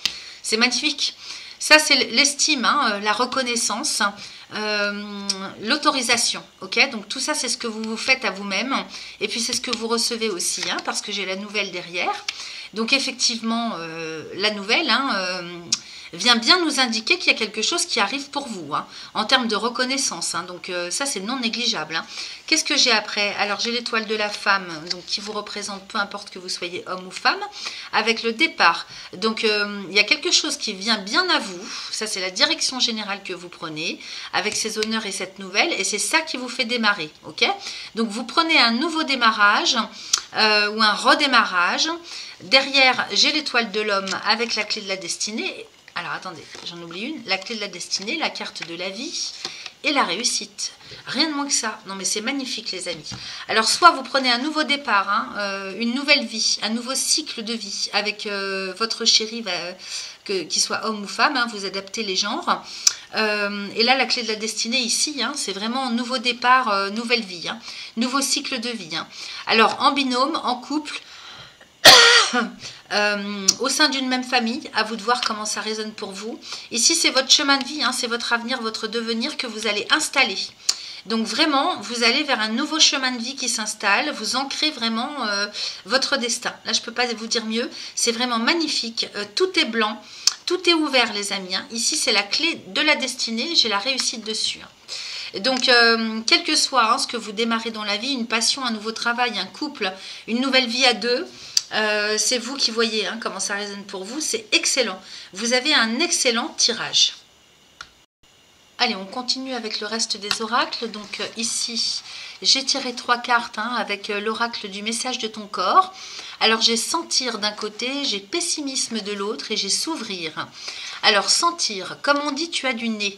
C'est magnifique. Ça, c'est l'estime, la reconnaissance, l'autorisation, ok. Donc tout ça, c'est ce que vous vous faites à vous-même. Et puis, c'est ce que vous recevez aussi, parce que j'ai la nouvelle derrière. Donc effectivement, la nouvelle vient bien nous indiquer qu'il y a quelque chose qui arrive pour vous, en termes de reconnaissance. Donc ça, c'est non négligeable. Qu'est-ce que j'ai après? Alors, j'ai l'étoile de la femme, donc qui vous représente, peu importe que vous soyez homme ou femme, avec le départ. Donc, il y a quelque chose qui vient bien à vous. Ça, c'est la direction générale que vous prenez, avec ces honneurs et cette nouvelle. Et c'est ça qui vous fait démarrer, ok? Donc, vous prenez un nouveau démarrage ou un redémarrage. Derrière, j'ai l'étoile de l'homme avec la clé de la destinée. Alors, attendez, j'en oublie une. La clé de la destinée, la carte de la vie et la réussite. Rien de moins que ça. Non, mais c'est magnifique, les amis. Alors, soit vous prenez un nouveau départ, une nouvelle vie, un nouveau cycle de vie avec votre chéri, qu'il soit homme ou femme, vous adaptez les genres. Et là, la clé de la destinée ici, c'est vraiment nouveau départ, nouvelle vie, nouveau cycle de vie. Alors, en binôme, en couple, au sein d'une même famille, à vous de voir comment ça résonne pour vous. Ici, c'est votre chemin de vie, hein, c'est votre avenir, votre devenir que vous allez installer. Donc vraiment, vous allez vers un nouveau chemin de vie qui s'installe, vous ancrez vraiment votre destin. Là, je ne peux pas vous dire mieux, c'est vraiment magnifique, tout est blanc, tout est ouvert les amis. Hein. Ici, c'est la clé de la destinée, j'ai la réussite dessus. Hein. Donc, quel que soit ce que vous démarrez dans la vie, une passion, un nouveau travail, un couple, une nouvelle vie à deux, c'est vous qui voyez hein, comment ça résonne pour vous, c'est excellent. Vous avez un excellent tirage. Allez, on continue avec le reste des oracles. Donc ici, j'ai tiré 3 cartes hein, avec l'oracle du message de ton corps. Alors j'ai sentir d'un côté, j'ai pessimisme de l'autre et j'ai s'ouvrir. Alors sentir, comme on dit, tu as du nez.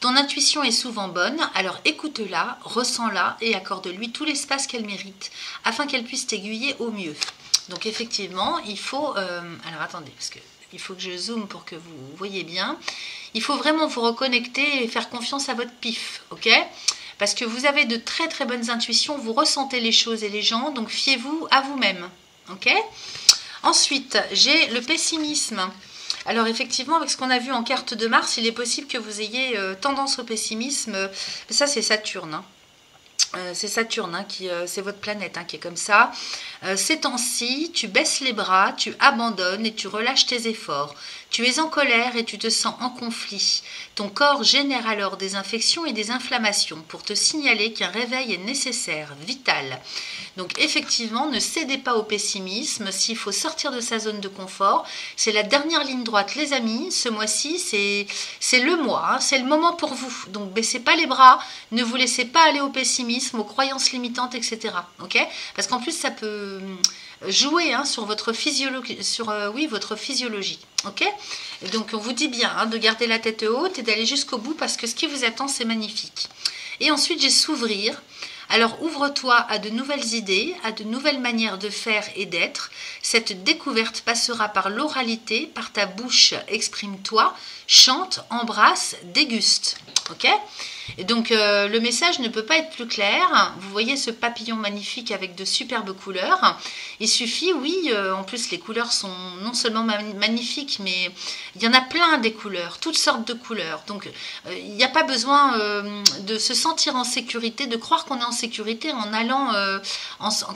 Ton intuition est souvent bonne, alors écoute-la, ressens-la et accorde-lui tout l'espace qu'elle mérite, afin qu'elle puisse t'aiguiller au mieux. Donc effectivement, il faut... alors attendez, parce que... il faut que je zoome pour que vous voyez bien. Il faut vraiment vous reconnecter et faire confiance à votre pif, ok? Parce que vous avez de très très bonnes intuitions, vous ressentez les choses et les gens, donc fiez-vous à vous-même, ok? Ensuite, j'ai le pessimisme. Alors effectivement, avec ce qu'on a vu en carte de Mars, il est possible que vous ayez tendance au pessimisme. Ça, c'est Saturne, hein. C'est Saturne, hein, c'est votre planète hein, qui est comme ça. Ces temps-ci, tu baisses les bras, tu abandonnes et tu relâches tes efforts. Tu es en colère et tu te sens en conflit. Ton corps génère alors des infections et des inflammations pour te signaler qu'un réveil est nécessaire, vital. Donc effectivement, ne cédez pas au pessimisme. S'il faut sortir de sa zone de confort, c'est la dernière ligne droite. Les amis, ce mois-ci, c'est le mois, hein, c'est le moment pour vous. Donc baissez pas les bras, ne vous laissez pas aller au pessimisme, aux croyances limitantes, etc. Okay, parce qu'en plus, ça peut jouer hein, sur votre physiologie, votre physiologie. Ok, et donc on vous dit bien hein, de garder la tête haute et d'aller jusqu'au bout parce que ce qui vous attend c'est magnifique. Et ensuite j'ai s'ouvrir. Alors ouvre-toi à de nouvelles idées, à de nouvelles manières de faire et d'être. Cette découverte passera par l'oralité, par ta bouche. Exprime-toi, chante, embrasse, déguste. Ok ? Et donc le message ne peut pas être plus clair. Vous voyez ce papillon magnifique avec de superbes couleurs. Il suffit, oui, en plus les couleurs sont non seulement magnifiques, mais il y en a plein des couleurs, toutes sortes de couleurs. Donc il n'y a pas besoin de se sentir en sécurité, de croire qu'on est en sécurité en allant,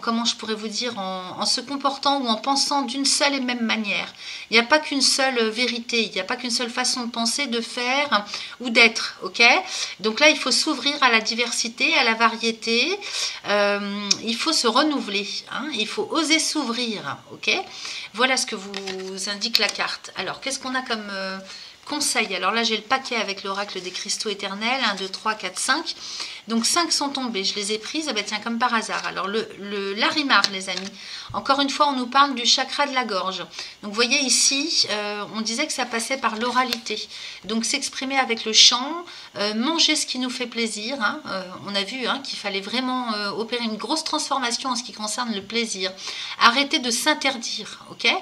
comment je pourrais vous dire, en se comportant ou en pensant d'une seule et même manière. Il n'y a pas qu'une seule vérité, il n'y a pas qu'une seule façon de penser, de faire ou d'être, ok ? Donc là, il faut s'ouvrir à la diversité, à la variété, il faut se renouveler, hein, il faut oser s'ouvrir, ok ? Voilà ce que vous indique la carte. Alors, qu'est-ce qu'on a comme conseil? Alors là, j'ai le paquet avec l'oracle des cristaux éternels, 1, 2, 3, 4, 5. Donc 5 sont tombés, je les ai prises, ah ben tiens, comme par hasard. Alors le larimar, les amis, encore une fois, on nous parle du chakra de la gorge. Donc vous voyez ici, on disait que ça passait par l'oralité. Donc s'exprimer avec le chant, manger ce qui nous fait plaisir. Hein, on a vu hein, qu'il fallait vraiment opérer une grosse transformation en ce qui concerne le plaisir. Arrêter de s'interdire, ok ?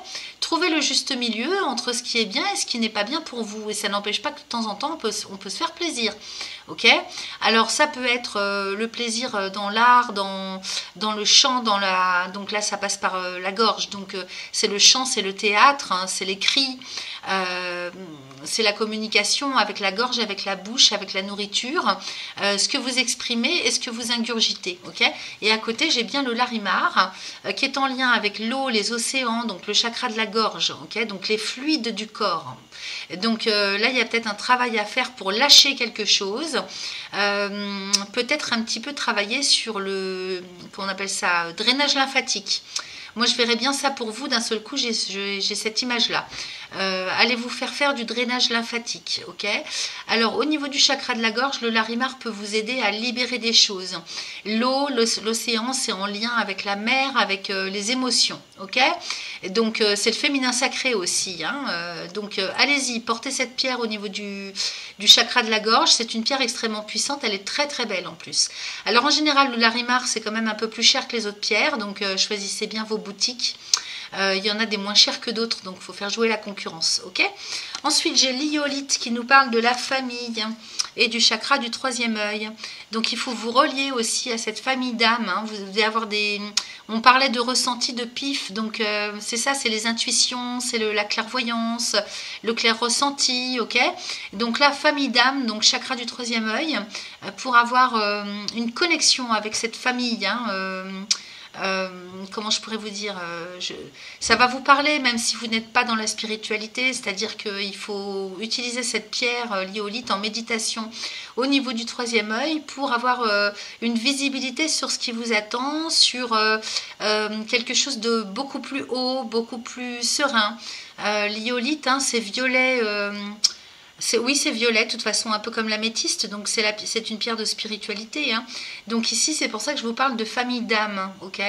Trouver le juste milieu entre ce qui est bien et ce qui n'est pas bien pour vous. Et ça n'empêche pas que de temps en temps, on peut se faire plaisir. Ok, alors ça peut être le plaisir dans l'art, dans le chant, donc là ça passe par la gorge, donc c'est le chant, c'est le théâtre, hein, c'est les cris, c'est la communication avec la gorge, avec la bouche, avec la nourriture, ce que vous exprimez et ce que vous ingurgitez. Ok, et à côté j'ai bien le larimar qui est en lien avec l'eau, les océans, donc le chakra de la gorge, ok, donc les fluides du corps. Donc là il y a peut-être un travail à faire pour lâcher quelque chose. Peut-être un petit peu travailler sur le, comment on appelle ça, drainage lymphatique. Moi, je verrais bien ça pour vous. D'un seul coup, j'ai cette image-là. Allez vous faire du drainage lymphatique, ok ? Alors, au niveau du chakra de la gorge, le larimar peut vous aider à libérer des choses. L'eau, l'océan, c'est en lien avec la mer, avec les émotions, ok ? Donc, c'est le féminin sacré aussi. Hein, donc, allez-y, portez cette pierre au niveau du chakra de la gorge. C'est une pierre extrêmement puissante. Elle est très, très belle en plus. Alors, en général, le larimar, c'est quand même un peu plus cher que les autres pierres. Donc, choisissez bien vos boutiques. Il y en a des moins chers que d'autres, donc il faut faire jouer la concurrence, ok? Ensuite, j'ai l'iolite qui nous parle de la famille et du chakra du troisième œil. Donc, il faut vous relier aussi à cette famille d'âmes. Hein. Vous devez avoir des... On parlait de ressenti, de pif. Donc, c'est ça, c'est les intuitions, c'est la clairvoyance, le clair ressenti, ok? Donc, la famille d'âmes, donc chakra du troisième œil, pour avoir une connexion avec cette famille, hein, comment je pourrais vous dire, ça va vous parler même si vous n'êtes pas dans la spiritualité, c'est-à-dire qu'il faut utiliser cette pierre l'iolite en méditation au niveau du troisième œil pour avoir une visibilité sur ce qui vous attend, sur quelque chose de beaucoup plus haut, beaucoup plus serein. L'iolite, hein, c'est violet... oui, c'est violet, de toute façon, un peu comme l'améthyste, donc c'est une pierre de spiritualité. Hein. Donc ici, c'est pour ça que je vous parle de famille d'âme, ok?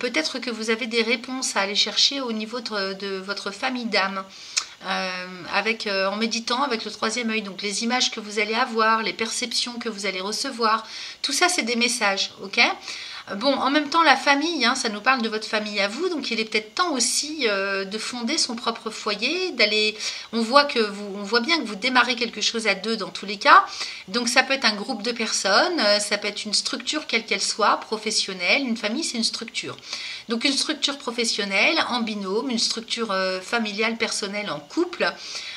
Peut-être que vous avez des réponses à aller chercher au niveau de votre famille d'âme, en méditant avec le troisième œil. Donc les images que vous allez avoir, les perceptions que vous allez recevoir, tout ça, c'est des messages, ok? Bon, en même temps, la famille, hein, ça nous parle de votre famille à vous, donc il est peut-être temps aussi de fonder son propre foyer, d'aller... On voit bien que vous démarrez quelque chose à deux dans tous les cas, donc ça peut être un groupe de personnes, ça peut être une structure quelle qu'elle soit, professionnelle. Une famille, c'est une structure. Donc une structure professionnelle en binôme, une structure familiale, personnelle en couple,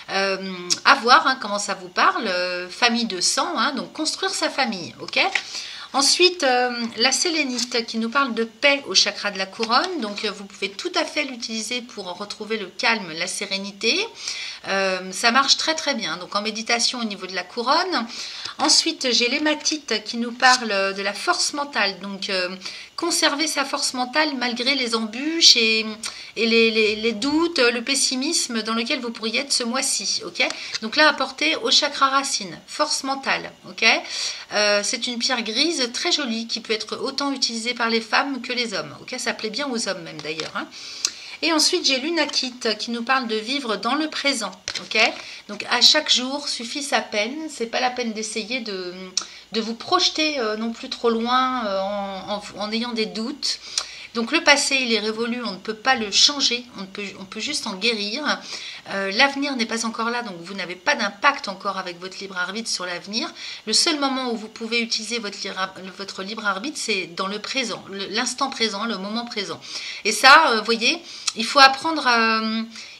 à voir hein, comment ça vous parle, famille de sang, hein, donc construire sa famille, ok? Ensuite, la sélénite qui nous parle de paix au chakra de la couronne. Donc, vous pouvez tout à fait l'utiliser pour retrouver le calme, la sérénité. Ça marche très très bien. Donc, en méditation au niveau de la couronne. Ensuite, j'ai l'hématite qui nous parle de la force mentale. Donc, conserver sa force mentale malgré les embûches et les doutes, le pessimisme dans lequel vous pourriez être ce mois-ci. Okay, donc là, apporter au chakra racine, force mentale. Okay, c'est une pierre grise très jolie qui peut être autant utilisée par les femmes que les hommes. Okay, ça plaît bien aux hommes même d'ailleurs. Hein. Et ensuite, j'ai l'unakite qui nous parle de vivre dans le présent. Okay, donc, à chaque jour suffit sa peine. C'est pas la peine d'essayer de vous projeter non plus trop loin en ayant des doutes. Donc le passé, il est révolu, on ne peut pas le changer, on peut juste en guérir. L'avenir n'est pas encore là, donc vous n'avez pas d'impact encore avec votre libre arbitre sur l'avenir. Le seul moment où vous pouvez utiliser votre libre arbitre, c'est dans le présent, l'instant présent, le moment présent. Et ça, vous voyez, il faut apprendre...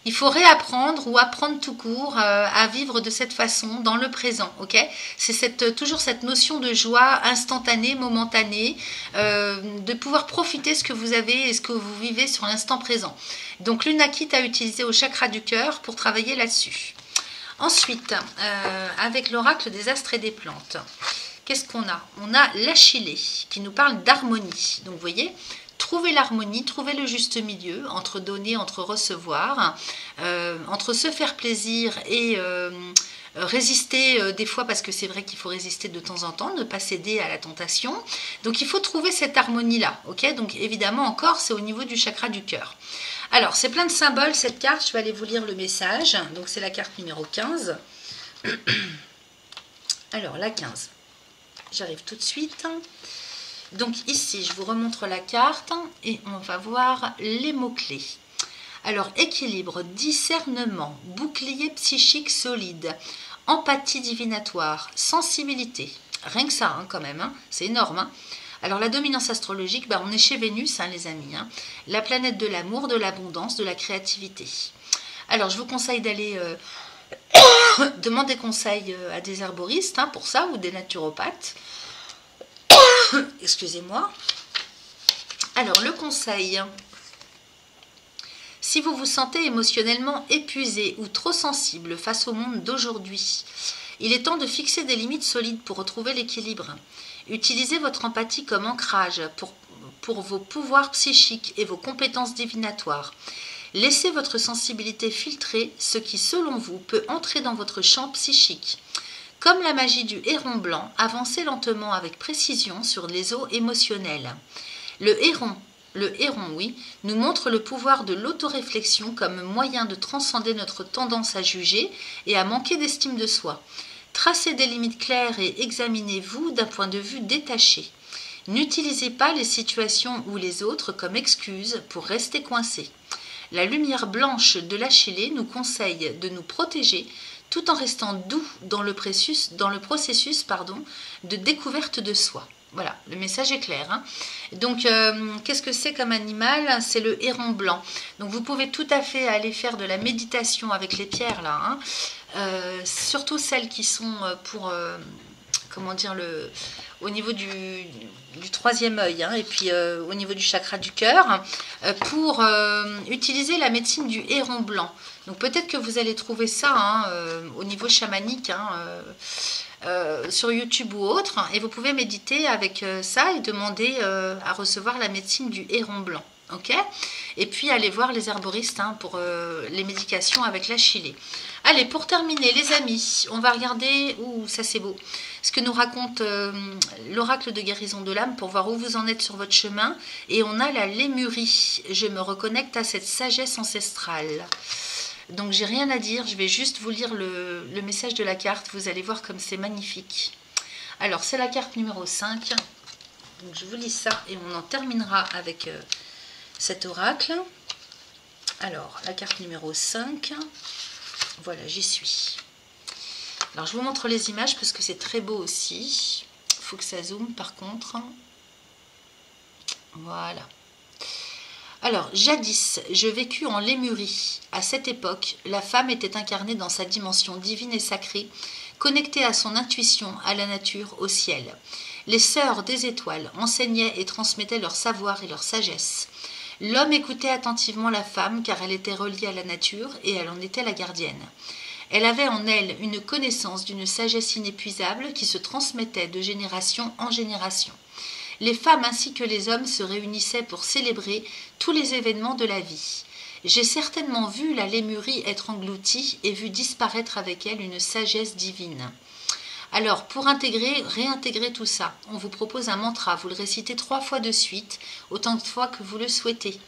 il faut réapprendre ou apprendre tout court à vivre de cette façon dans le présent, ok? C'est toujours cette notion de joie instantanée, momentanée, de pouvoir profiter ce que vous avez et ce que vous vivez sur l'instant présent. Donc l'unakite à utiliser au chakra du cœur pour travailler là-dessus. Ensuite, avec l'oracle des astres et des plantes, qu'est-ce qu'on a? On a l'achillée qui nous parle d'harmonie. Donc vous voyez, trouver l'harmonie, trouver le juste milieu entre donner, entre recevoir, entre se faire plaisir et résister des fois, parce que c'est vrai qu'il faut résister de temps en temps, ne pas céder à la tentation. Donc il faut trouver cette harmonie-là. Ok, donc évidemment encore, c'est au niveau du chakra du cœur. Alors, c'est plein de symboles cette carte, je vais aller vous lire le message. Donc c'est la carte numéro 15. Alors, la 15. J'arrive tout de suite. Donc ici, je vous remontre la carte et on va voir les mots-clés. Alors, équilibre, discernement, bouclier psychique solide, empathie divinatoire, sensibilité. Rien que ça, hein, quand même, hein, c'est énorme. Hein. Alors, la dominance astrologique, on est chez Vénus, hein, les amis. Hein, la planète de l'amour, de l'abondance, de la créativité. Alors, je vous conseille d'aller demander conseil à des herboristes hein, pour ça, ou des naturopathes. Excusez-moi. Alors, le conseil. Si vous vous sentez émotionnellement épuisé ou trop sensible face au monde d'aujourd'hui, il est temps de fixer des limites solides pour retrouver l'équilibre. Utilisez votre empathie comme ancrage pour vos pouvoirs psychiques et vos compétences divinatoires. Laissez votre sensibilité filtrer ce qui, selon vous, peut entrer dans votre champ psychique. Comme la magie du héron blanc, avancez lentement avec précision sur les eaux émotionnelles. Le héron, oui, nous montre le pouvoir de l'autoréflexion comme moyen de transcender notre tendance à juger et à manquer d'estime de soi. Tracez des limites claires et examinez-vous d'un point de vue détaché. N'utilisez pas les situations ou les autres comme excuse pour rester coincé. La lumière blanche de l'Achillée nous conseille de nous protéger tout en restant doux dans le processus, de découverte de soi. Voilà, le message est clair. Hein. Donc, qu'est-ce que c'est comme animal? C'est le héron blanc. Donc, vous pouvez tout à fait aller faire de la méditation avec les pierres, là. Hein. Surtout celles qui sont pour, comment dire, au niveau du troisième œil, hein, et puis au niveau du chakra du cœur, pour utiliser la médecine du héron blanc. Donc, peut-être que vous allez trouver ça hein, au niveau chamanique, hein, sur YouTube ou autre, et vous pouvez méditer avec ça et demander à recevoir la médecine du héron blanc. Okay, et puis allez voir les herboristes hein, pour les médications avec l'Achillée. Allez, pour terminer les amis, on va regarder, ça c'est beau, ce que nous raconte l'oracle de guérison de l'âme pour voir où vous en êtes sur votre chemin. Et on a la Lémurie. Je me reconnecte à cette sagesse ancestrale. Donc j'ai rien à dire, je vais juste vous lire le message de la carte. Vous allez voir comme c'est magnifique. Alors c'est la carte numéro 5. Donc je vous lis ça et on en terminera avec cet oracle. Alors la carte numéro 5. Voilà, j'y suis. Alors je vous montre les images parce que c'est très beau aussi. Il faut que ça zoome par contre. Voilà. Alors, jadis, je vécus en Lémurie. À cette époque, la femme était incarnée dans sa dimension divine et sacrée, connectée à son intuition, à la nature, au ciel. Les sœurs des étoiles enseignaient et transmettaient leur savoir et leur sagesse. L'homme écoutait attentivement la femme car elle était reliée à la nature et elle en était la gardienne. Elle avait en elle une connaissance d'une sagesse inépuisable qui se transmettait de génération en génération. Les femmes ainsi que les hommes se réunissaient pour célébrer tous les événements de la vie. J'ai certainement vu la Lémurie être engloutie et vu disparaître avec elle une sagesse divine. Alors, pour réintégrer tout ça, on vous propose un mantra. Vous le récitez 3 fois de suite, autant de fois que vous le souhaitez.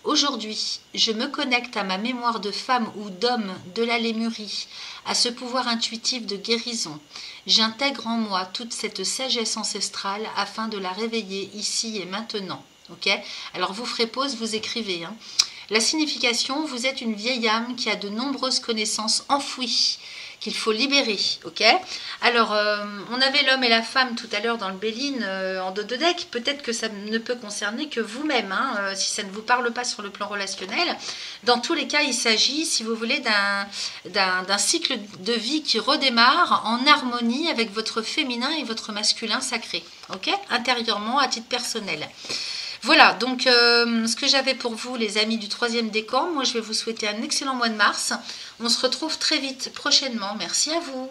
Aujourd'hui, je me connecte à ma mémoire de femme ou d'homme de la Lémurie, à ce pouvoir intuitif de guérison. J'intègre en moi toute cette sagesse ancestrale afin de la réveiller ici et maintenant. Okay ? Alors, vous ferez pause, vous écrivez. Hein. La signification, vous êtes une vieille âme qui a de nombreuses connaissances enfouies, qu'il faut libérer, ok? Alors, on avait l'homme et la femme tout à l'heure dans le Béline en dododec. Peut-être que ça ne peut concerner que vous-même, hein, si ça ne vous parle pas sur le plan relationnel. Dans tous les cas, il s'agit, si vous voulez, d'un cycle de vie qui redémarre en harmonie avec votre féminin et votre masculin sacré, ok? Intérieurement, à titre personnel. Voilà, donc ce que j'avais pour vous, les amis du 3e décan. Moi, je vais vous souhaiter un excellent mois de mars. On se retrouve très vite, prochainement. Merci à vous.